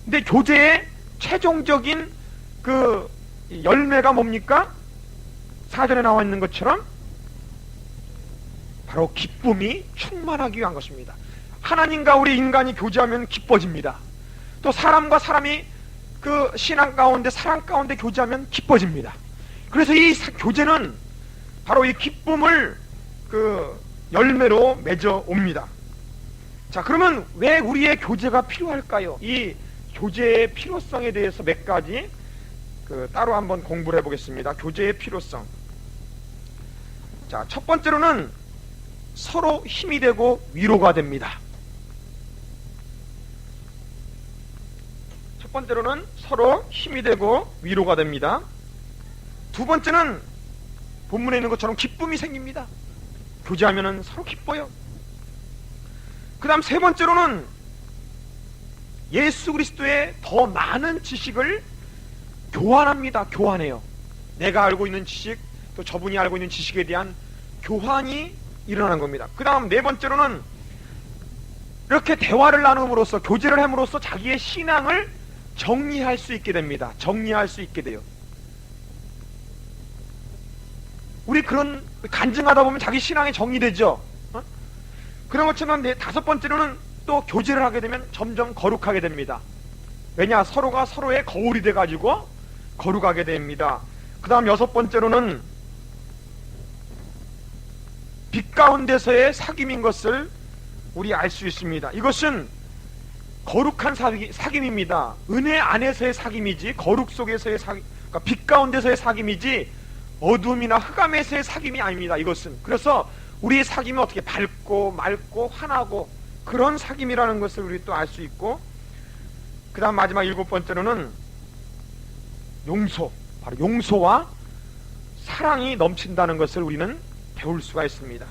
근데 교제의 최종적인 그 열매가 뭡니까? 사전에 나와 있는 것처럼 바로 기쁨이 충만하기 위한 것입니다. 하나님과 우리 인간이 교제하면 기뻐집니다. 또 사람과 사람이 그 신앙 가운데, 사랑 가운데 교제하면 기뻐집니다. 그래서 이 교제는 바로 이 기쁨을 그 열매로 맺어 옵니다. 자, 그러면 왜 우리의 교제가 필요할까요? 이 교제의 필요성에 대해서 몇 가지 따로 한번 공부를 해보겠습니다. 교제의 필요성. 자, 첫 번째로는 서로 힘이 되고 위로가 됩니다. 첫 번째로는 서로 힘이 되고 위로가 됩니다. 두 번째는 본문에 있는 것처럼 기쁨이 생깁니다. 교제하면은 서로 기뻐요. 그 다음 세 번째로는 예수 그리스도의 더 많은 지식을 교환합니다. 교환해요. 내가 알고 있는 지식, 또 저분이 알고 있는 지식에 대한 교환이 일어나는 겁니다. 그 다음 네 번째로는 이렇게 대화를 나눔으로써, 교제를 함으로써 자기의 신앙을 정리할 수 있게 됩니다. 정리할 수 있게 돼요. 우리 그런 간증하다 보면 자기 신앙이 정리되죠. 그런 것처럼 다섯 번째로는 또 교제를 하게 되면 점점 거룩하게 됩니다. 왜냐? 서로가 서로의 거울이 돼가지고 거룩하게 됩니다. 그 다음 여섯 번째로는 빛 가운데서의 사귐인 것을 우리 알 수 있습니다. 이것은 거룩한 사귐입니다. 은혜 안에서의 사귐이지, 거룩 속에서의 그러니까 빛 가운데서의 사귐이지 어둠이나 흑암에서의 사귐이 아닙니다. 이것은. 그래서 우리의 사귐은 어떻게 밝고 맑고 환하고 그런 사귐이라는 것을 우리 또 알 수 있고, 그 다음 마지막 일곱 번째로는 용서, 바로 용서와 사랑이 넘친다는 것을 우리는 배울 수가 있습니다.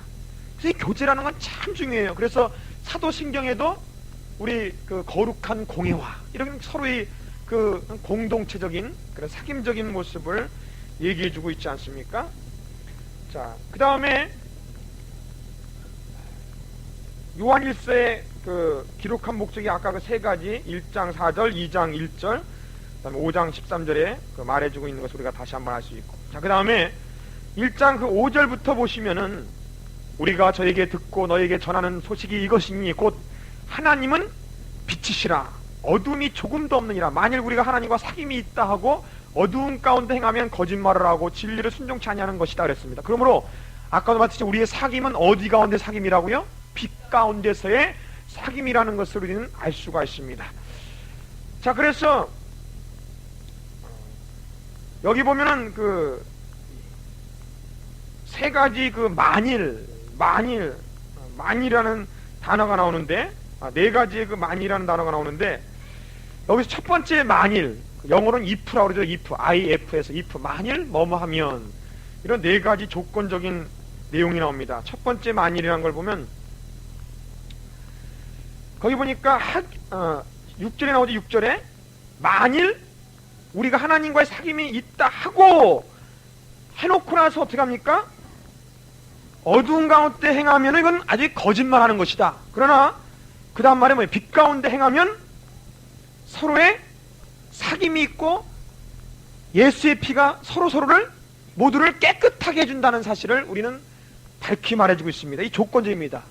그래서 이 교제라는 건 참 중요해요. 그래서 사도신경에도 우리 그 거룩한 공예화, 이런 서로의 그 공동체적인 그런 사귐적인 모습을 얘기해주고 있지 않습니까? 자, 그 다음에 요한 1서에 그 기록한 목적이 아까 그 세 가지, 1장 4절, 2장 1절, 그 다음에 5장 13절에 그 말해주고 있는 것을 우리가 다시 한번 알 수 있고, 자, 그 다음에 1장 그 5절부터 보시면은 우리가 저에게 듣고 너에게 전하는 소식이 이것이니 곧 하나님은 빛이시라 어둠이 조금도 없느니라. 만일 우리가 하나님과 사귐이 있다 하고 어두운 가운데 행하면 거짓말을 하고 진리를 순종치 아니하는 것이다 그랬습니다. 그러므로 아까도 말했듯이 우리의 사귐은 어디 가운데 사귐이라고요? 빛 가운데서의 사귐이라는 것을 우리는 알 수가 있습니다. 자, 그래서 여기 보면은 그 세 가지 그 만일이라는 단어가 나오는데, 네 가지의 그 만일이라는 단어가 나오는데, 여기서 첫 번째 만일, 영어로는 if라고 그러죠. if에서 if, 만일 뭐뭐 하면, 이런 네 가지 조건적인 내용이 나옵니다. 첫 번째 만일이라는 걸 보면, 거기 보니까 6절에 나오죠. 6절에 만일 우리가 하나님과의 사귐이 있다 하고 해놓고 나서 어떻게 합니까? 어두운 가운데 행하면 이건 아직 거짓말하는 것이다. 그러나 그 다음 말에 뭐예요? 빛 가운데 행하면 서로의 사귐이 있고 예수의 피가 서로를 모두를 깨끗하게 해준다는 사실을 우리는 밝히 말해주고 있습니다. 이 조건적입니다.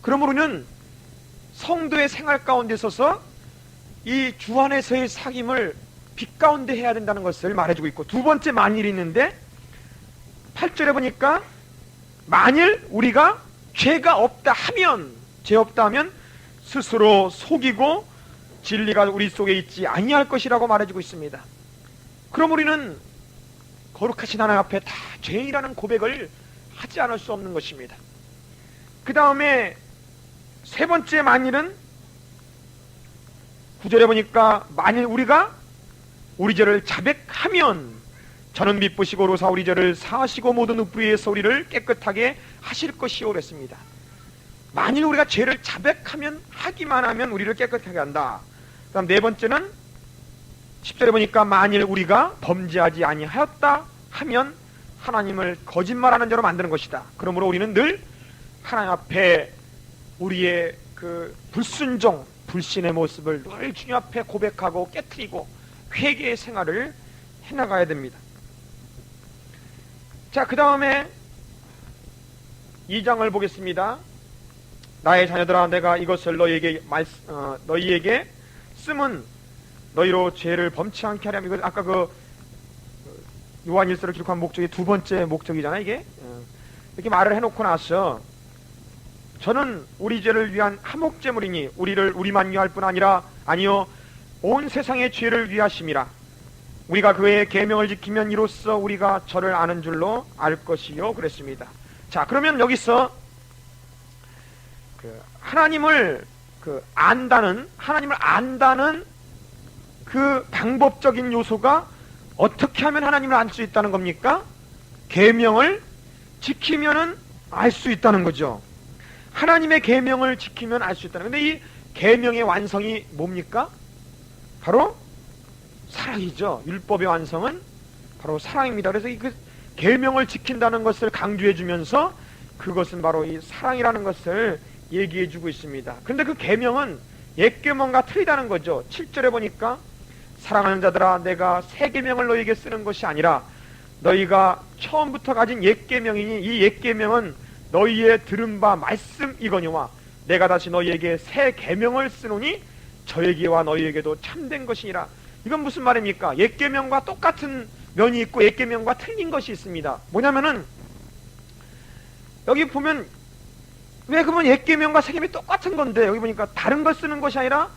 그러므로 우리는 성도의 생활 가운데 있어서 이 주 안에서의 사귐을 빛 가운데 해야 된다는 것을 말해주고 있고, 두 번째 만일이 있는데 8절에 보니까 만일 우리가 죄가 없다 하면, 죄 없다 하면 스스로 속이고 진리가 우리 속에 있지 아니할 것이라고 말해주고 있습니다. 그럼 우리는 거룩하신 하나님 앞에 다 죄인이라는 고백을 하지 않을 수 없는 것입니다. 그 다음에 세 번째 만일은 9절에 보니까 만일 우리가 우리 죄를 자백하면 저는 미쁘시고 오로사 우리 죄를 사하시고 모든 늑부에서 우리를 깨끗하게 하실 것이요 그랬습니다. 만일 우리가 죄를 자백하면, 하기만 하면 우리를 깨끗하게 한다. 그 다음 네 번째는 10절에 보니까 만일 우리가 범죄하지 아니하였다 하면 하나님을 거짓말하는 자로 만드는 것이다. 그러므로 우리는 늘 하나님 앞에 우리의 그 불순종, 불신의 모습을 늘 주님 앞에 고백하고 깨트리고 회개의 생활을 해나가야 됩니다. 자, 그 다음에 2장을 보겠습니다. 나의 자녀들아, 내가 이것을 너희에게 쓰면 너희로 죄를 범치 않게 하려면, 이거 아까 그 요한일서를 기록한 목적이 두 번째 목적이잖아요. 이게 이렇게 말을 해놓고 나서 저는 우리 죄를 위한 화목제물이니 우리만 위할 뿐 아니라 아니요 온 세상의 죄를 위하심이라. 우리가 그의 계명을 지키면 이로써 우리가 저를 아는 줄로 알 것이요 그랬습니다. 자, 그러면 여기서 하나님을 안다는 그 방법적인 요소가 어떻게 하면 하나님을 알 수 있다는 겁니까? 계명을 지키면은 알 수 있다는 거죠. 하나님의 계명을 지키면 알 수 있다는. 근데 이 계명의 완성이 뭡니까? 바로 사랑이죠. 율법의 완성은 바로 사랑입니다. 그래서 그 계명을 지킨다는 것을 강조해 주면서 그것은 바로 이 사랑이라는 것을 얘기해 주고 있습니다. 그런데 그 계명은 옛 계명과 틀리다는 거죠. 7절에 보니까 사랑하는 자들아, 내가 새 계명을 너희에게 쓰는 것이 아니라 너희가 처음부터 가진 옛 계명이니 이 옛 계명은 너희의 들은 바 말씀이거니와 내가 다시 너희에게 새 계명을 쓰노니 저에게와 너희에게도 참된 것이니라. 이건 무슨 말입니까? 옛 계명과 똑같은 면이 있고 옛 계명과 틀린 것이 있습니다. 뭐냐면은 여기 보면 왜 그러면 옛 계명과 새 계명이 똑같은 건데 여기 보니까 다른 걸 쓰는 것이 아니라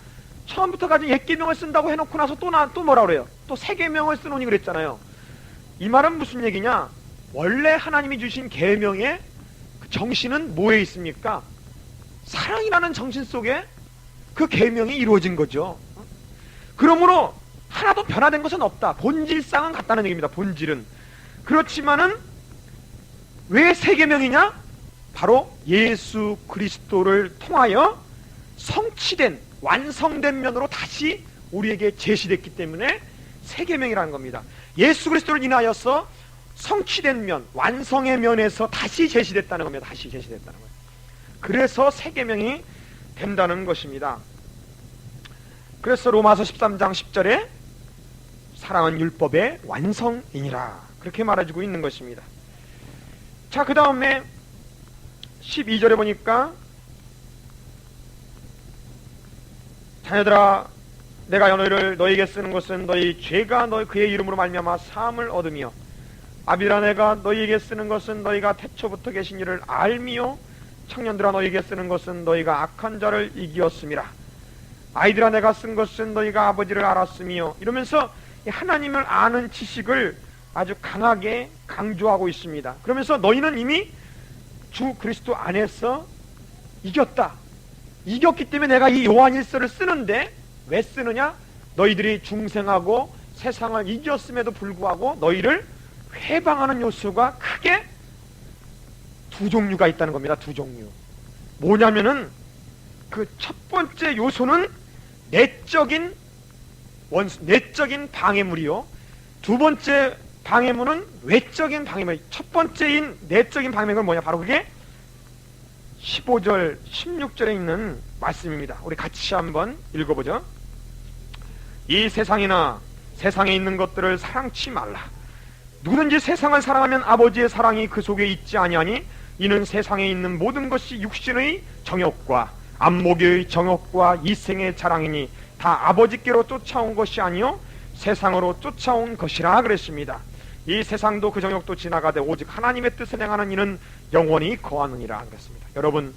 처음부터 가진 옛 계명을 쓴다고 해놓고 나서 또 뭐라 그래요? 또 새 계명을 쓰노니 그랬잖아요. 이 말은 무슨 얘기냐? 원래 하나님이 주신 계명의 그 정신은 뭐에 있습니까? 사랑이라는 정신 속에 그 계명이 이루어진 거죠. 그러므로 하나도 변화된 것은 없다. 본질상은 같다는 얘기입니다. 본질은. 그렇지만은 왜 새 계명이냐? 바로 예수 그리스도를 통하여 성취된, 완성된 면으로 다시 우리에게 제시됐기 때문에 새 계명이라는 겁니다. 예수 그리스도를 인하여서 성취된 면, 완성의 면에서 다시 제시됐다는 겁니다. 다시 제시됐다는 거예요. 그래서 새 계명이 된다는 것입니다. 그래서 로마서 13장 10절에 사랑은 율법의 완성이니라 그렇게 말해주고 있는 것입니다. 자, 그 다음에 12절에 보니까 자녀들아, 내가 너희에게 쓰는 것은 너희 죄가 그의 이름으로 말미암아 사함을 얻으며 아비들아, 내가 너희에게 쓰는 것은 너희가 태초부터 계신 이를 알미요 청년들아, 너희에게 쓰는 것은 너희가 악한 자를 이기었음이라. 아이들아, 내가 쓴 것은 너희가 아버지를 알았으며, 이러면서 하나님을 아는 지식을 아주 강하게 강조하고 있습니다. 그러면서 너희는 이미 주 그리스도 안에서 이겼다. 이겼기 때문에 내가 이 요한일서를 쓰는데, 왜 쓰느냐? 너희들이 중생하고 세상을 이겼음에도 불구하고 너희를 회방하는 요소가 크게 두 종류가 있다는 겁니다. 두 종류. 뭐냐면은 그 첫 번째 요소는 내적인 방해물이요. 두 번째 방해물은 외적인 방해물. 첫 번째인 내적인 방해물은 뭐냐? 바로 그게 15절, 16절에 있는 말씀입니다. 우리 같이 한번 읽어보죠. 이 세상이나 세상에 있는 것들을 사랑치 말라. 누구든지 세상을 사랑하면 아버지의 사랑이 그 속에 있지 아니하니 이는 세상에 있는 모든 것이 육신의 정욕과 안목의 정욕과 이생의 자랑이니 다 아버지께로 쫓아온 것이 아니요 세상으로 쫓아온 것이라 그랬습니다. 이 세상도 그 정욕도 지나가되 오직 하나님의 뜻을 행하는 이는 영원히 거하느니라 그랬습니다. 여러분,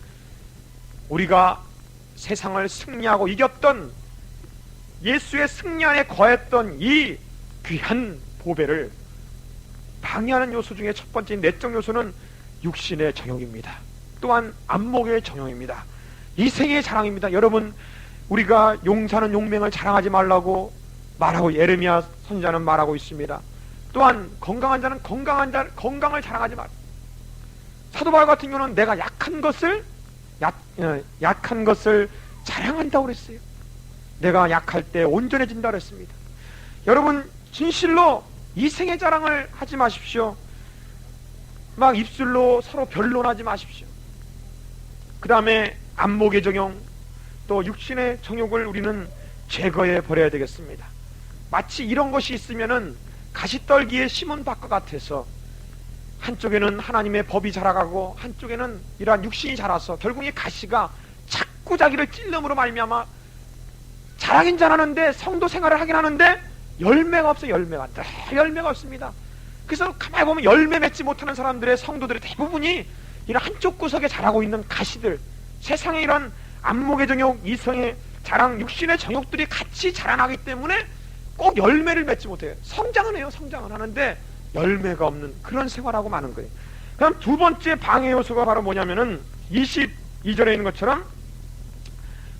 우리가 세상을 승리하고 이겼던, 예수의 승리 안에 거했던 이 귀한 보배를 방해하는 요소 중에 첫 번째 내적 요소는 육신의 정욕입니다. 또한 안목의 정욕입니다. 이생의 자랑입니다. 여러분, 우리가 용사는 용맹을 자랑하지 말라고 말하고 예레미야 선지자는 말하고 있습니다. 또한 건강한 자는 건강을 자랑하지 말. 사도 바울 같은 경우는 내가 약한 것을 자랑한다고 그랬어요. 내가 약할 때 온전해진다 그랬습니다. 여러분, 진실로 이생의 자랑을 하지 마십시오. 막 입술로 서로 변론하지 마십시오. 그 다음에 안목의 정욕, 또 육신의 정욕을 우리는 제거해 버려야 되겠습니다. 마치 이런 것이 있으면은 가시떨기에 심은 밭과 같아서 한쪽에는 하나님의 법이 자라가고 한쪽에는 이러한 육신이 자라서 결국 이 가시가 자꾸 자기를 찔름으로 말미암아 자라긴 자라는데 성도 생활을 하긴 하는데 열매가 없어요. 열매가 없습니다. 그래서 가만히 보면 열매 맺지 못하는 사람들의 성도들의 대부분이 이런 한쪽 구석에 자라고 있는 가시들, 세상에 이런 안목의 정욕, 이성의 자랑, 육신의 정욕들이 같이 자라나기 때문에 꼭 열매를 맺지 못해요. 성장은 해요. 성장은 하는데 열매가 없는 그런 생활하고 마는 거예요. 그럼 두 번째 방해 요소가 바로 뭐냐면은 22절에 있는 것처럼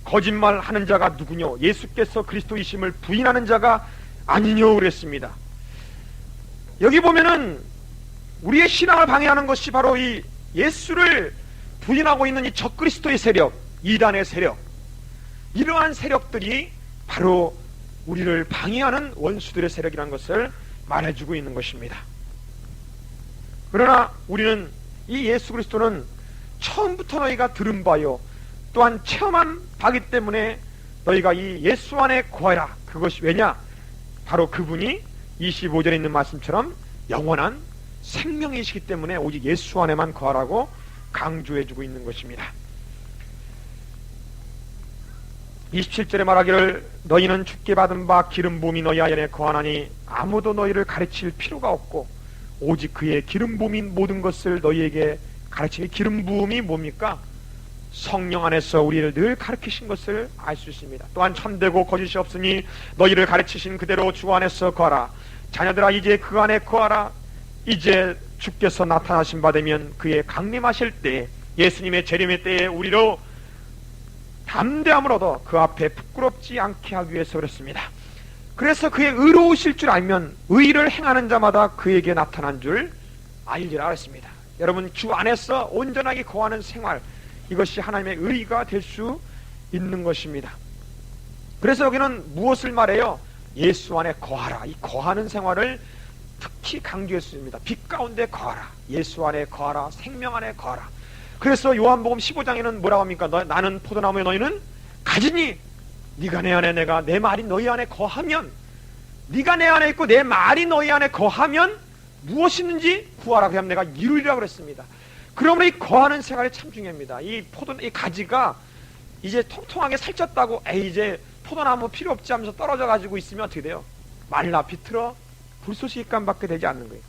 거짓말하는 자가 누구뇨? 예수께서 그리스도이심을 부인하는 자가 아니뇨 그랬습니다. 여기 보면은 우리의 신앙을 방해하는 것이 바로 이 예수를 부인하고 있는 이 적그리스도의 세력, 이단의 세력, 이러한 세력들이 바로 우리를 방해하는 원수들의 세력이라는 것을 말해주고 있는 것입니다. 그러나 우리는 이 예수 그리스도는 처음부터 너희가 들은 바요 또한 체험한 바기 때문에 너희가 이 예수 안에 거하라. 그것이 왜냐? 바로 그분이 25절에 있는 말씀처럼 영원한 생명이시기 때문에 오직 예수 안에만 거하라고 강조해주고 있는 것입니다. 27절에 말하기를 너희는 주께 받은 바 기름 부음이 너희 안에 거하나니 아무도 너희를 가르칠 필요가 없고 오직 그의 기름 부음인 모든 것을 너희에게 가르치는 기름 부음이 뭡니까? 성령 안에서 우리를 늘 가르치신 것을 알 수 있습니다. 또한 참되고 거짓이 없으니 너희를 가르치신 그대로 주 안에서 거하라. 자녀들아 이제 그 안에 거하라. 이제 주께서 나타나신 바 되면 그의 강림하실 때 예수님의 재림의 때에 우리로 담대함을 얻어 그 앞에 부끄럽지 않게 하기 위해서 그랬습니다. 그래서 그의 의로우실 줄 알면 의를 행하는 자마다 그에게 나타난 줄 알리라 했습니다. 여러분, 주 안에서 온전하게 거하는 생활, 이것이 하나님의 의가 될 수 있는 것입니다. 그래서 여기는 무엇을 말해요? 예수 안에 거하라. 이 거하는 생활을 특히 강조했습니다. 빛 가운데 거하라. 예수 안에 거하라. 생명 안에 거하라. 그래서 요한복음 15장에는 뭐라고 합니까? 나는 포도나무에 너희는 가지니 네가 내 안에 내가 내 말이 너희 안에 거하면, 네가 내 안에 있고 내 말이 너희 안에 거하면 무엇이든지 구하라. 그럼 내가 이루리라 그랬습니다. 그러므로 이 거하는 생활이 참 중요합니다. 이 가지가 이제 통통하게 살쪘다고 이제 포도나무 필요 없지 하면서 떨어져 가지고 있으면 어떻게 돼요? 말라 비틀어 불쏘시간밖에 되지 않는 거예요.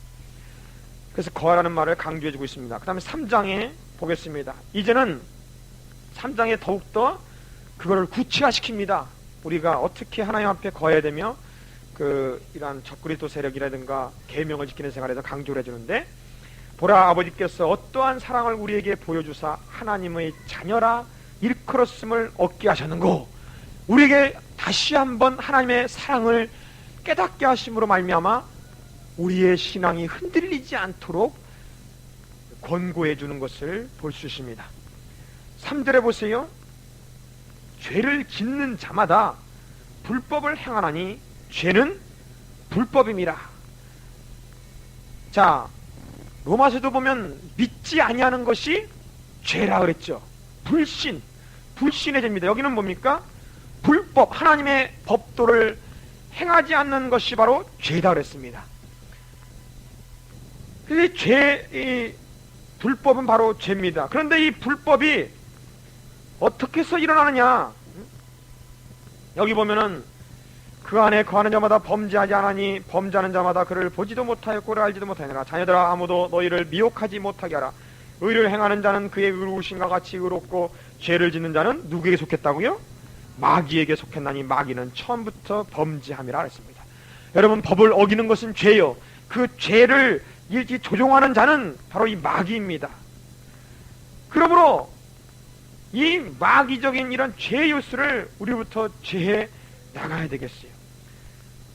그래서 거하라는 말을 강조해주고 있습니다. 그 다음에 3장에 보겠습니다. 이제는 3장에 더욱더 그거를 구체화시킵니다. 우리가 어떻게 하나님 앞에 거해야 되며 이러한 적그리스도 세력이라든가 계명을 지키는 생활에서 강조를 해주는데, 보라 아버지께서 어떠한 사랑을 우리에게 보여주사 하나님의 자녀라 일컬었음을 얻게 하셨는고, 우리에게 다시 한번 하나님의 사랑을 깨닫게 하심으로 말미암아 우리의 신앙이 흔들리지 않도록 권고해 주는 것을 볼 수 있습니다. 3절에 보세요. 죄를 짓는 자마다 불법을 행하나니 죄는 불법임이라. 자, 로마서도 보면 믿지 아니하는 것이 죄라 그랬죠. 불신의 죄입니다. 여기는 뭡니까? 불법, 하나님의 법도를 행하지 않는 것이 바로 죄다 그랬습니다. 그래서 이 불법은 바로 죄입니다. 그런데 이 불법이 어떻게 해서 일어나느냐? 여기 보면은 그 안에 거하는 자마다 범죄하지 않으니 범죄하는 자마다 그를 보지도 못하여 꼴을 알지도 못하느니라. 자녀들아, 아무도 너희를 미혹하지 못하게 하라. 의를 행하는 자는 그의 의로우신과 같이 의롭고 죄를 짓는 자는 누구에게 속했다고요? 마귀에게 속했나니 마귀는 처음부터 범죄함이라 했습니다. 여러분, 법을 어기는 것은 죄요. 그 죄를 조종하는 자는 바로 이 마귀입니다. 그러므로 이 마귀적인 이런 죄 요소를 우리부터 제해 나가야 되겠어요.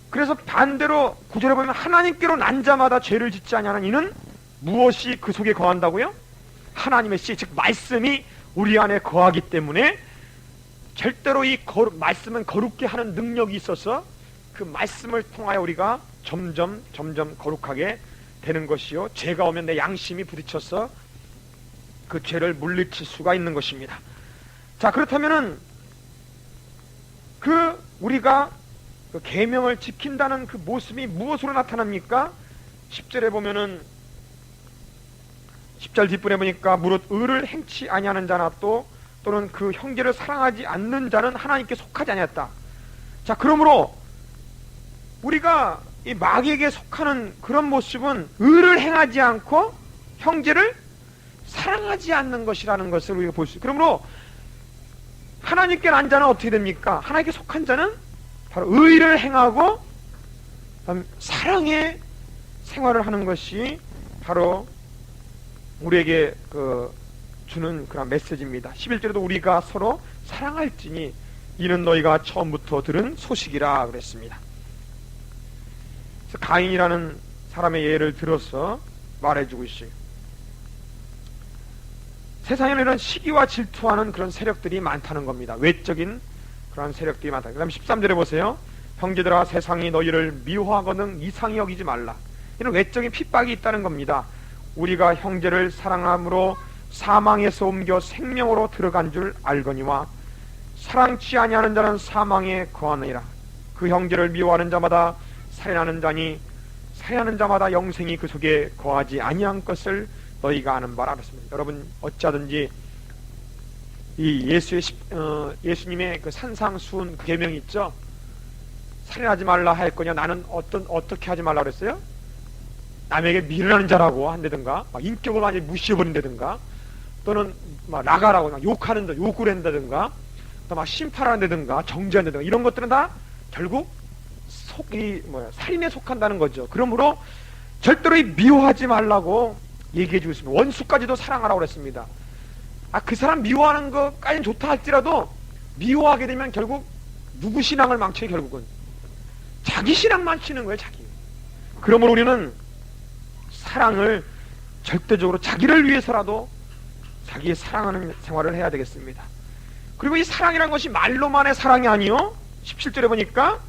그래서 반대로 구절에 보면 하나님께로 난 자마다 죄를 짓지 아니하는 이는 무엇이 그 속에 거한다고요? 하나님의 씨, 즉 말씀이 우리 안에 거하기 때문에 절대로 이 말씀은 거룩게 하는 능력이 있어서 그 말씀을 통하여 우리가 점점 거룩하게 되는 것이요, 죄가 오면 내 양심이 부딪혀서 그 죄를 물리칠 수가 있는 것입니다. 자, 그렇다면은 우리가 그 계명을 지킨다는 그 모습이 무엇으로 나타납니까? 10절에 보면은 10절 뒷부분에 보니까 무릇 의를 행치 아니하는 자나 또는 그 형제를 사랑하지 않는 자는 하나님께 속하지 아니했다. 자, 그러므로 우리가 이 마귀에게 속하는 그런 모습은 의를 행하지 않고 형제를 사랑하지 않는 것이라는 것을 우리가 볼 수 있어요. 그러므로 하나님께 난 자는 어떻게 됩니까? 하나님께 속한 자는 바로 의를 행하고 사랑의 생활을 하는 것이 바로 우리에게 주는 그런 메시지입니다. 11절에도 우리가 서로 사랑할지니 이는 너희가 처음부터 들은 소식이라 그랬습니다. 그래서 가인이라는 사람의 예를 들어서 말해주고 있어요. 세상에는 이런 시기와 질투하는 그런 세력들이 많다는 겁니다. 외적인 그런 세력들이 많다. 그 다음에 13절에 보세요. 형제들아, 세상이 너희를 미워하거든 이상히 여기지 말라. 이런 외적인 핍박이 있다는 겁니다. 우리가 형제를 사랑함으로 사망에서 옮겨 생명으로 들어간 줄 알거니와 사랑치 아니하는 자는 사망에 거하느니라. 그 형제를 미워하는 자마다 살인하는 자니 살인하는 자마다 영생이 그 속에 거하지 아니한 것을 너희가 아는 바라 그랬습니다. 여러분, 어찌하든지 이 예수님의 그 산상수훈 그 계명이 있죠. 살인하지 말라 할 거냐, 나는 어떻게 하지 말라 그랬어요? 남에게 미련한 자라고 한다든가, 막 인격을 완전히 무시해버린다든가, 또는 막 나가라고 막 욕을 한다든가, 또 막 심판한다든가, 정죄한다든가, 이런 것들은 다 결국 살인에 속한다는 거죠. 그러므로 절대로 미워하지 말라고 얘기해 주고 있습니다. 원수까지도 사랑하라고 그랬습니다. 그 사람 미워하는 것까지는 좋다 할지라도 미워하게 되면 결국 누구 신앙을 망쳐요? 결국은 자기 신앙 망치는 거예요. 자기. 그러므로 우리는 사랑을 절대적으로 자기를 위해서라도 자기 사랑하는 생활을 해야 되겠습니다. 그리고 이 사랑이라는 것이 말로만의 사랑이 아니요, 17절에 보니까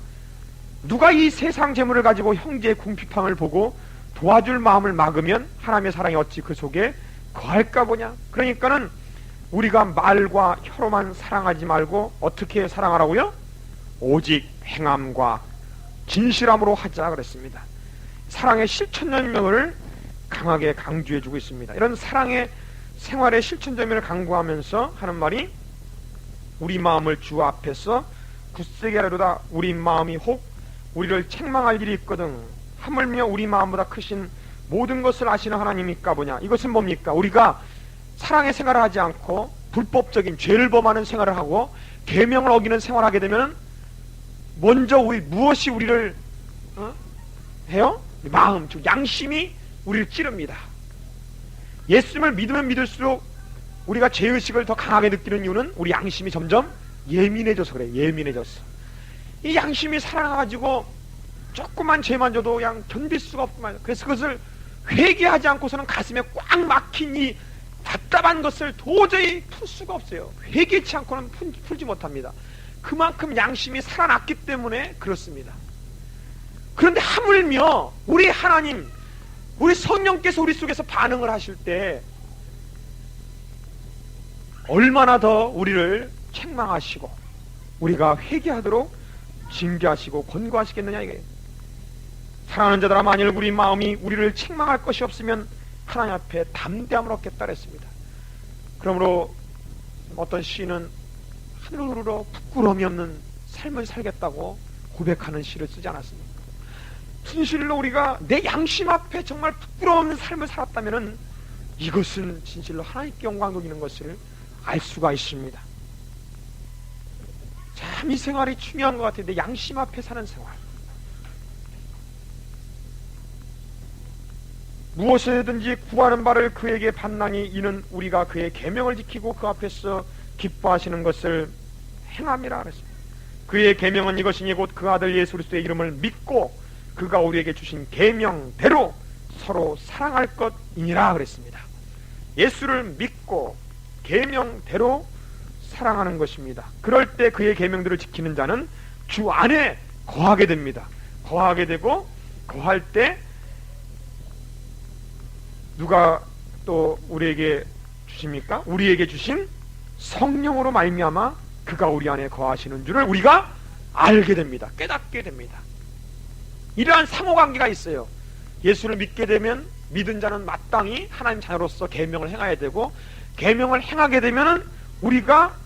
누가 이 세상 재물을 가지고 형제의 궁핍함을 보고 도와줄 마음을 막으면 하나님의 사랑이 어찌 그 속에 거할까 보냐. 그러니까는 우리가 말과 혀로만 사랑하지 말고 어떻게 사랑하라고요? 오직 행함과 진실함으로 하자 그랬습니다. 사랑의 실천설명을 강하게 강조해주고 있습니다. 이런 사랑의 생활의 실천설명을 강구하면서 하는 말이 우리 마음을 주 앞에서 굳세게 하려다 우리 마음이 혹 우리를 책망할 일이 있거든 하물며 우리 마음보다 크신 모든 것을 아시는 하나님이니까 보냐. 이것은 뭡니까? 우리가 사랑의 생활을 하지 않고 불법적인 죄를 범하는 생활을 하고 계명을 어기는 생활을 하게 되면 먼저 무엇이 우리를 해요? 마음, 즉 양심이 우리를 찌릅니다. 예수님을 믿으면 믿을수록 우리가 죄의식을 더 강하게 느끼는 이유는 우리 양심이 점점 예민해져서 그래. 예민해졌어. 이 양심이 살아나가지고 조그만 죄만 져도 그냥 견딜 수가 없구만. 그래서 그것을 회개하지 않고서는 가슴에 꽉 막힌 이 답답한 것을 도저히 풀 수가 없어요. 회개치 않고는 풀지 못합니다. 그만큼 양심이 살아났기 때문에 그렇습니다. 그런데 하물며 우리 하나님, 우리 성령께서 우리 속에서 반응을 하실 때 얼마나 더 우리를 책망하시고 우리가 회개하도록 징계하시고 권고하시겠느냐 이거예요. 사랑하는 자들아, 만일 우리 마음이 우리를 책망할 것이 없으면 하나님 앞에 담대함을 얻겠다 그랬습니다. 그러므로 어떤 시인은 하늘으로 부끄러움이 없는 삶을 살겠다고 고백하는 시를 쓰지 않았습니까? 진실로 우리가 내 양심 앞에 정말 부끄러움 없는 삶을 살았다면 이것은 진실로 하나님께 영광 돌리는 것을 알 수가 있습니다. 참 이 생활이 중요한 것 같아요. 내 양심 앞에 사는 생활. 무엇이든지 구하는 바를 그에게 받나니 이는 우리가 그의 계명을 지키고 그 앞에서 기뻐하시는 것을 행함이라 그랬습니다. 그의 계명은 이것이니 곧 그 아들 예수 그리스도의 이름을 믿고 그가 우리에게 주신 계명대로 서로 사랑할 것이니라 그랬습니다. 예수를 믿고 계명대로 사랑하는 것입니다. 그럴 때 그의 계명들을 지키는 자는 주 안에 거하게 됩니다. 거하게 되고 거할 때 누가 또 우리에게 주십니까? 우리에게 주신 성령으로 말미암아 그가 우리 안에 거하시는 줄을 우리가 알게 됩니다. 깨닫게 됩니다. 이러한 상호관계가 있어요. 예수를 믿게 되면 믿은 자는 마땅히 하나님 자녀로서 계명을 행해야 되고, 계명을 행하게 되면 우리가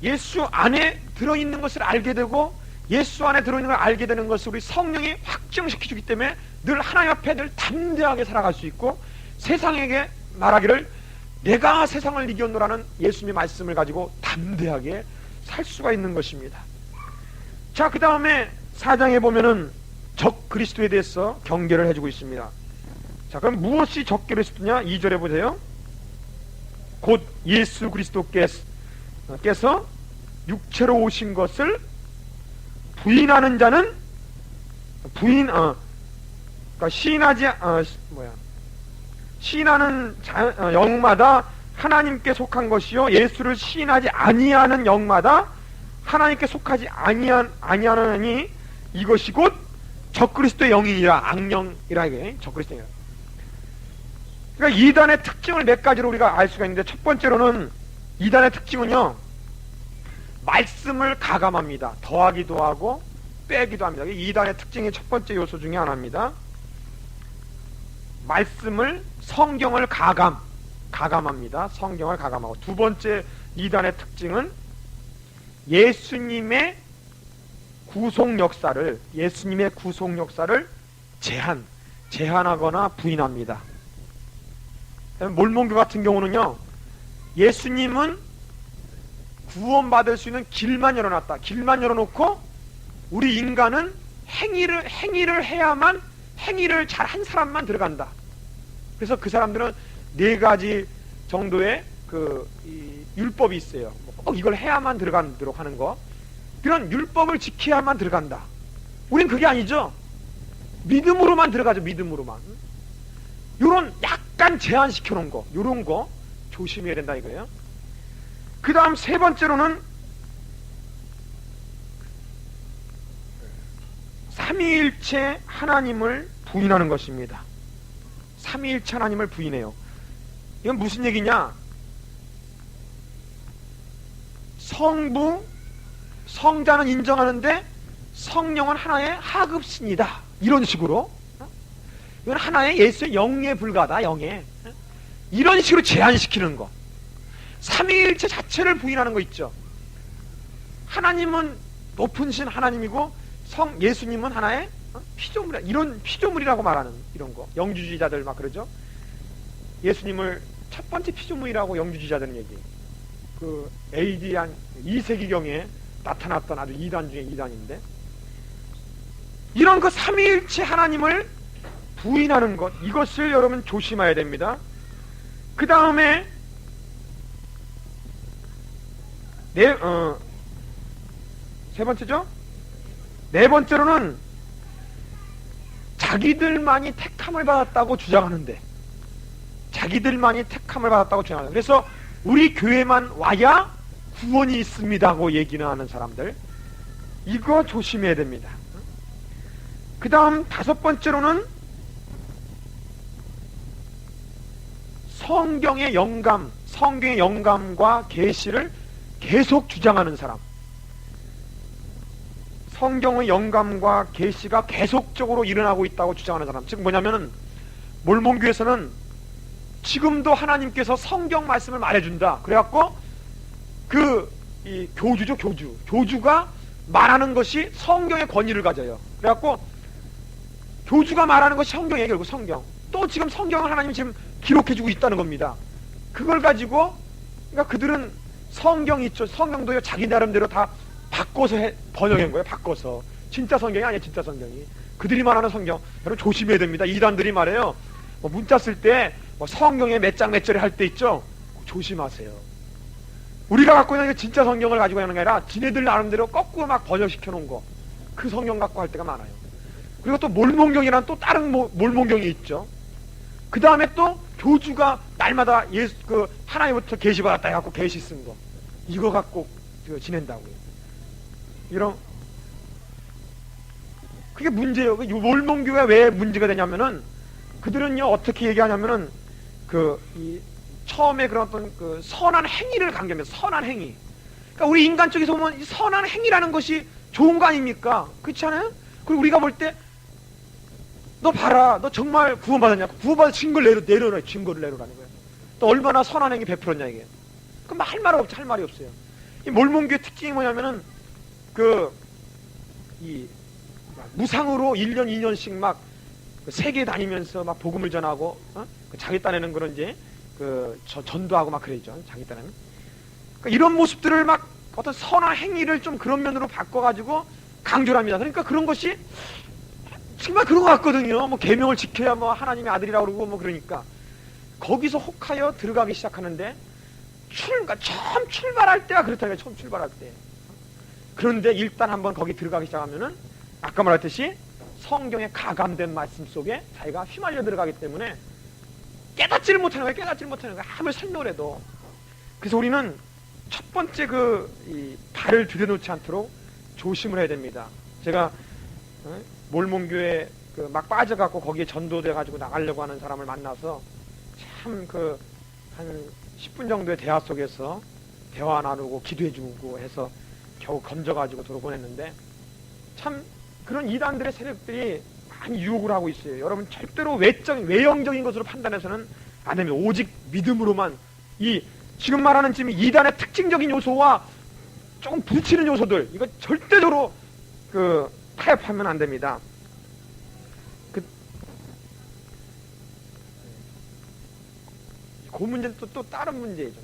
예수 안에 들어있는 것을 알게 되고, 예수 안에 들어있는 걸 알게 되는 것을 우리 성령이 확증시켜주기 때문에 늘 하나님 앞에 늘 담대하게 살아갈 수 있고, 세상에게 말하기를 내가 세상을 이겼노라는 예수님의 말씀을 가지고 담대하게 살 수가 있는 것입니다. 자, 그 다음에 4장에 보면은 적 그리스도에 대해서 경계를 해주고 있습니다. 자, 그럼 무엇이 적 그리스도냐? 2절에 보세요. 곧 예수 그리스도께서 육체로 오신 것을 부인하는 자는 그러니까 시인하는 영마다 하나님께 속한 것이요, 예수를 시인하지 아니하는 영마다 하나님께 속하지 아니하느니 이것이 곧 적그리스도의 영이니라. 악령이라. 이게 적그리스도의 영. 그러니까 이단의 특징을 몇 가지로 우리가 알 수가 있는데, 첫 번째로는 이단의 특징은요, 말씀을 가감합니다. 더하기도 하고 빼기도 합니다. 이단의 특징의 첫 번째 요소 중에 하나입니다. 말씀을, 성경을 가감합니다. 성경을 가감하고, 두 번째 이단의 특징은 예수님의 구속 역사를 제한하거나 부인합니다. 몰몬교 같은 경우는요, 예수님은 구원받을 수 있는 길만 열어놨다. 길만 열어놓고 우리 인간은 행위를 해야만, 행위를 잘 한 사람만 들어간다. 그래서 그 사람들은 4가지 정도의 율법이 있어요. 꼭 이걸 해야만 들어가도록 하는 거. 그런 율법을 지켜야만 들어간다. 우린 그게 아니죠. 믿음으로만 들어가죠. 믿음으로만. 요런 약간 제한시켜 놓은 거, 요런 거 조심해야 된다 이거예요. 그 다음 세 번째로는 삼위일체 하나님을 부인하는 것입니다. 삼위일체 하나님을 부인해요. 이건 무슨 얘기냐? 성부, 성자는 인정하는데 성령은 하나의 하급신이다. 이런 식으로. 이건 하나의 예수의 영에 불과하다. 영에. 이런 식으로 제한시키는 거. 삼위일체 자체를 부인하는 거 있죠. 하나님은 높은 신 하나님이고 예수님은 하나의 피조물이다. 이런 피조물이라고 말하는 이런 거. 영주주의자들 막 그러죠. 예수님을 첫 번째 피조물이라고 영주주의자들은 얘기해요. 그 AD 한 2세기경에 나타났던 아주 이단 중에 이단인데, 이런 그 삼위일체 하나님을 부인하는 것, 이것을 여러분 조심해야 됩니다. 그 다음에 세 번째죠? 네 번째로는 자기들만이 택함을 받았다고 주장하는데, 자기들만이 택함을 받았다고 주장하는, 그래서 우리 교회만 와야 구원이 있습니다고 얘기는 하는 사람들, 이거 조심해야 됩니다. 그 다음 다섯 번째로는 성경의 영감과 계시를 계속 주장하는 사람, 성경의 영감과 계시가 계속적으로 일어나고 있다고 주장하는 사람, 즉 뭐냐면은 몰몬교에서는 지금도 하나님께서 성경 말씀을 말해준다. 그래갖고 이 교주죠, 교주가 말하는 것이 성경의 권위를 가져요. 그래갖고 교주가 말하는 것이 성경이에요. 결국 성경. 또 지금 성경을 하나님이 지금 기록해주고 있다는 겁니다. 그걸 가지고, 그러니까 그들은 성경이 있죠. 성경도요, 자기 나름대로 다 바꿔서 번역한 거예요. 바꿔서. 진짜 성경이 아니에요. 진짜 성경이. 그들이 말하는 성경, 여러분 조심해야 됩니다. 이단들이 말해요, 문자 쓸 때 성경에 몇 장 몇 절에 할 때 있죠. 조심하세요. 우리가 갖고 있는 게 진짜 성경을 가지고 하는 게 아니라 지네들 나름대로 거꾸로 막 번역시켜 놓은 거, 그 성경 갖고 할 때가 많아요. 그리고 또 몰몬경이라는 또 다른 몰몬경이 있죠. 그 다음에 또 교주가 날마다 하나님부터 계시 받았다 해갖고 계시 쓴 거, 이거 갖고 지낸다고요. 이런, 그게 문제예요. 몰몬교가 왜 문제가 되냐면은, 그들은요 어떻게 얘기하냐면은 처음에 그런 어떤 선한 행위를 강조합니다. 선한 행위. 그러니까 우리 인간 쪽에서 보면 이 선한 행위라는 것이 좋은 거 아닙니까? 그렇지 않아요? 그리고 우리가 볼 때, 너 봐라, 너 정말 구원받았냐? 구원받은 증거를 내려라, 증거를 내려라는 거예요. 또 얼마나 선한 행위 베풀었냐 이게. 그럼 할 말이 없어요. 이 몰몬교의 특징이 뭐냐면은 무상으로 1년 2년씩 막 세계 다니면서 막 복음을 전하고, 자기 딴에는 그런 이제 전도하고 막 그러죠. 자기 딴에는. 그러니까 이런 모습들을 막 어떤 선한 행위를 좀 그런 면으로 바꿔가지고 강조를 합니다. 그러니까 그런 것이 정말 그런 것 같거든요. 계명을 지켜야 하나님의 아들이라고 그러고 그러니까. 거기서 혹하여 들어가기 시작하는데, 처음 출발할 때가 그렇다는 거예요. 처음 출발할 때. 그런데 일단 한번 거기 들어가기 시작하면은, 아까 말했듯이 성경에 가감된 말씀 속에 자기가 휘말려 들어가기 때문에 깨닫지를 못하는 거예요. 아무리 설명을 해도. 그래서 우리는 첫 번째 이 발을 들여놓지 않도록 조심을 해야 됩니다. 제가 몰몬교에 막 빠져갖고 거기에 전도돼가지고 나가려고 하는 사람을 만나서 참 한 10분 정도의 대화 속에서 대화 나누고 기도해주고 해서 겨우 건져가지고 돌아보냈는데, 참 그런 이단들의 세력들이 많이 유혹을 하고 있어요. 여러분 절대로 외형적인 것으로 판단해서는 안 됩니다. 오직 믿음으로만, 지금 말하는 지금 이단의 특징적인 요소와 조금 부딪히는 요소들, 이거 절대적으로 타협하면 안 됩니다. 그 문제는 또 다른 문제죠.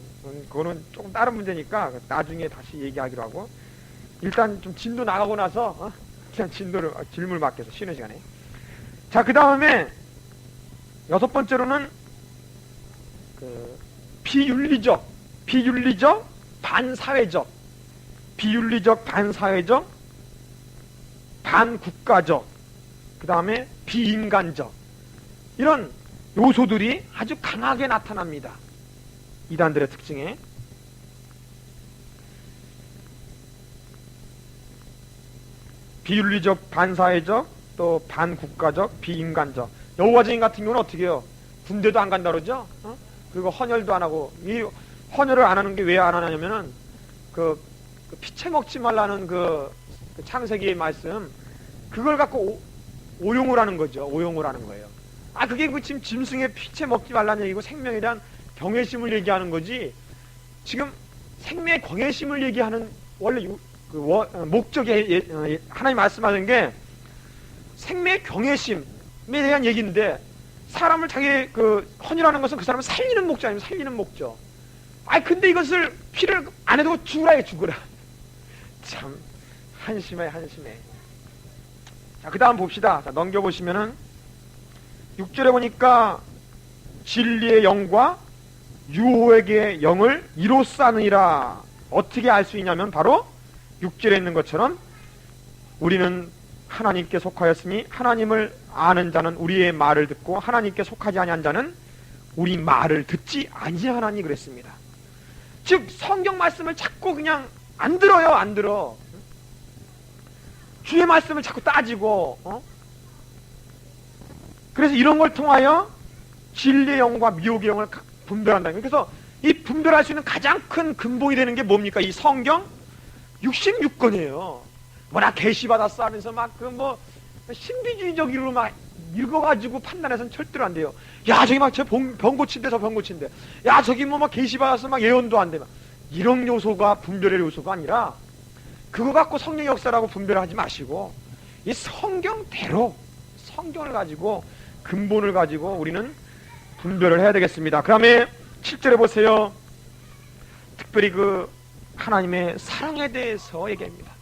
그거는 조금 다른 문제니까 나중에 다시 얘기하기로 하고, 일단 좀 진도 나가고 나서 그냥 질문을 맡겨서 쉬는 시간에. 자, 그 다음에 여섯 번째로는 비윤리적, 반사회적, 반국가적, 그 다음에 비인간적, 이런 요소들이 아주 강하게 나타납니다. 이단들의 특징에. 비윤리적, 반사회적, 또 반국가적, 비인간적. 여호와 증인 같은 경우는 어떻게 해요? 군대도 안 간다 그러죠? 그리고 헌혈도 안 하고. 이 헌혈을 안 하는 게 왜 안 하냐면은 피채 먹지 말라는 창세기의 말씀, 그걸 갖고 오용을 하는 거죠. 오용을 하는 거예요. 그게 지금 짐승의 피채 먹지 말라는 얘기고 생명에 대한 경외심을 얘기하는 거지, 지금 생명의 경외심을 얘기하는 원래 목적이 하나님 말씀하는 게 생명의 경외심에 대한 얘기인데, 사람을 자기 헌혈하는 것은 그 사람을 살리는 목적 아니면 살리는 목적. 근데 이것을 피를 안 해도 죽으라. 참 한심해. 자, 그 다음 봅시다. 자, 넘겨보시면은 6절에 보니까 진리의 영과 유혹의 영을 이로써 하느니라. 어떻게 알 수 있냐면 바로 6절에 있는 것처럼 우리는 하나님께 속하였으니 하나님을 아는 자는 우리의 말을 듣고 하나님께 속하지 아니한 자는 우리 말을 듣지 아니하나니 그랬습니다. 즉 성경 말씀을 자꾸 그냥 안 들어요. 안 들어. 주의 말씀을 자꾸 따지고 그래서 이런 걸 통하여 진리의 영과 미혹의 영을 분별한다. 그래서 이 분별할 수 있는 가장 큰 근본이 되는 게 뭡니까? 이 성경 66권이에요. 뭐나 계시받았어 하면서 막 그 뭐 신비주의적으로 막 읽어가지고 판단해서는 절대로 안 돼요. 야 저기 막 저 병 고친데 저 병 고친데 야 저기 뭐 막 계시받았어 막 예언도 안 돼 막 이런 요소가 분별의 요소가 아니라 그거 갖고 성령의 역사라고 분별하지 마시고 이 성경대로 성경을 가지고 근본을 가지고 우리는 분별을 해야 되겠습니다. 그 다음에 7절에 보세요. 특별히 그 하나님의 사랑에 대해서 얘기합니다.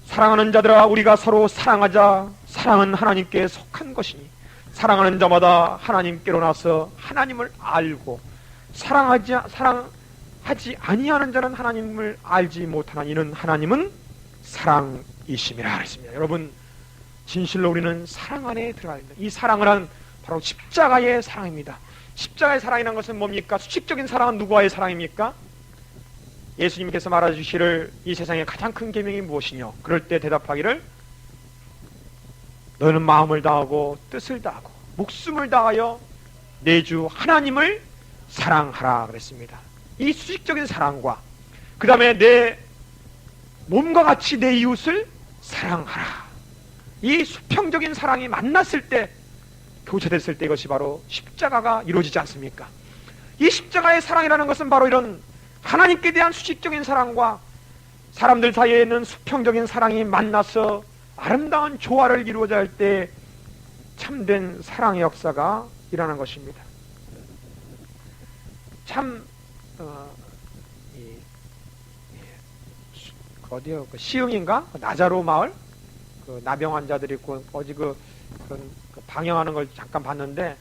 사랑하는 자들아 우리가 서로 사랑하자. 사랑은 하나님께 속한 것이니 사랑하는 자마다 하나님께로 나서 하나님을 알고 사랑하지 아니하는 자는 하나님을 알지 못하나 이는 하나님은 사랑이심이라 그랬습니다. 여러분 진실로 우리는 사랑 안에 들어가야 됩니다. 이 사랑은 바로 십자가의 사랑입니다. 십자가의 사랑이라는 것은 뭡니까? 수직적인 사랑은 누구와의 사랑입니까? 예수님께서 말해주시를 이 세상의 가장 큰 계명이 무엇이냐? 그럴 때 대답하기를 너는 마음을 다하고 뜻을 다하고 목숨을 다하여 내 주 하나님을 사랑하라 그랬습니다. 이 수직적인 사랑과 그 다음에 내 몸과 같이 내 이웃을 사랑하라. 이 수평적인 사랑이 만났을 때 교차됐을 때 이것이 바로 십자가가 이루어지지 않습니까? 이 십자가의 사랑이라는 것은 바로 이런 하나님께 대한 수직적인 사랑과 사람들 사이에 있는 수평적인 사랑이 만나서 아름다운 조화를 이루어져 할 때 참된 사랑의 역사가 일어나는 것입니다. 참 어디요? 그 시흥인가? 나자로 마을? 그 나병 환자들이 있고 어디 그 방영하는 걸 잠깐 봤는데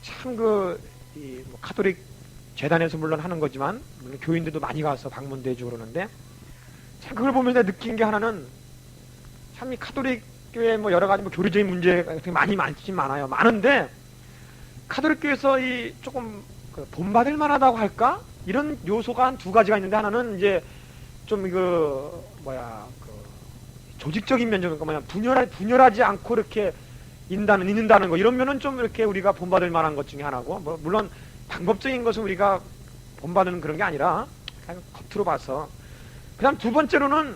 참 뭐 카톨릭 재단에서 물론 하는 거지만 물론 교인들도 많이 가서 방문도 해주고 그러는데 참 그걸 보면서 느낀 게 하나는 참 이 카톨릭 교회 뭐 여러 가지 뭐 교리적인 문제가 많진 않아요. 많은데 카톨릭 교회에서 이 조금 본받을 만하다고 할까? 이런 요소가 한 두 가지가 있는데 하나는 이제 좀 조직적인 면적, 그러니까 분열하지 않고 이렇게 있는다는 거, 이런 면은 좀 이렇게 우리가 본받을 만한 것 중에 하나고, 물론 방법적인 것은 우리가 본받는 그런 게 아니라, 그냥 겉으로 봐서. 그 다음 두 번째로는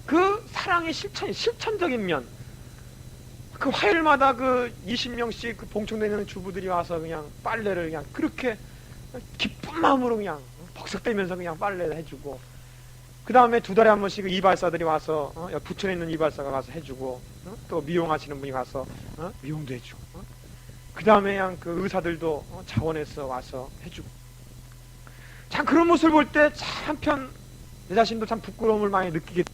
그 사랑의 실천적인 면. 그 화요일마다 그 20명씩 그 봉청되어 있는 주부들이 와서 그냥 빨래를 그냥 그렇게 기쁜 마음으로 그냥 벅석대면서 그냥 빨래를 해주고, 그 다음에 두 달에 한 번씩 그 이발사들이 와서 부천에 있는 이발사가 가서 해주고, 또 미용하시는 분이 가서 미용도 해주고, 그 다음에 그냥 그 의사들도 자원해서 와서 해주고. 참 그런 모습을 볼 때 참 한편 내 자신도 참 부끄러움을 많이 느끼게.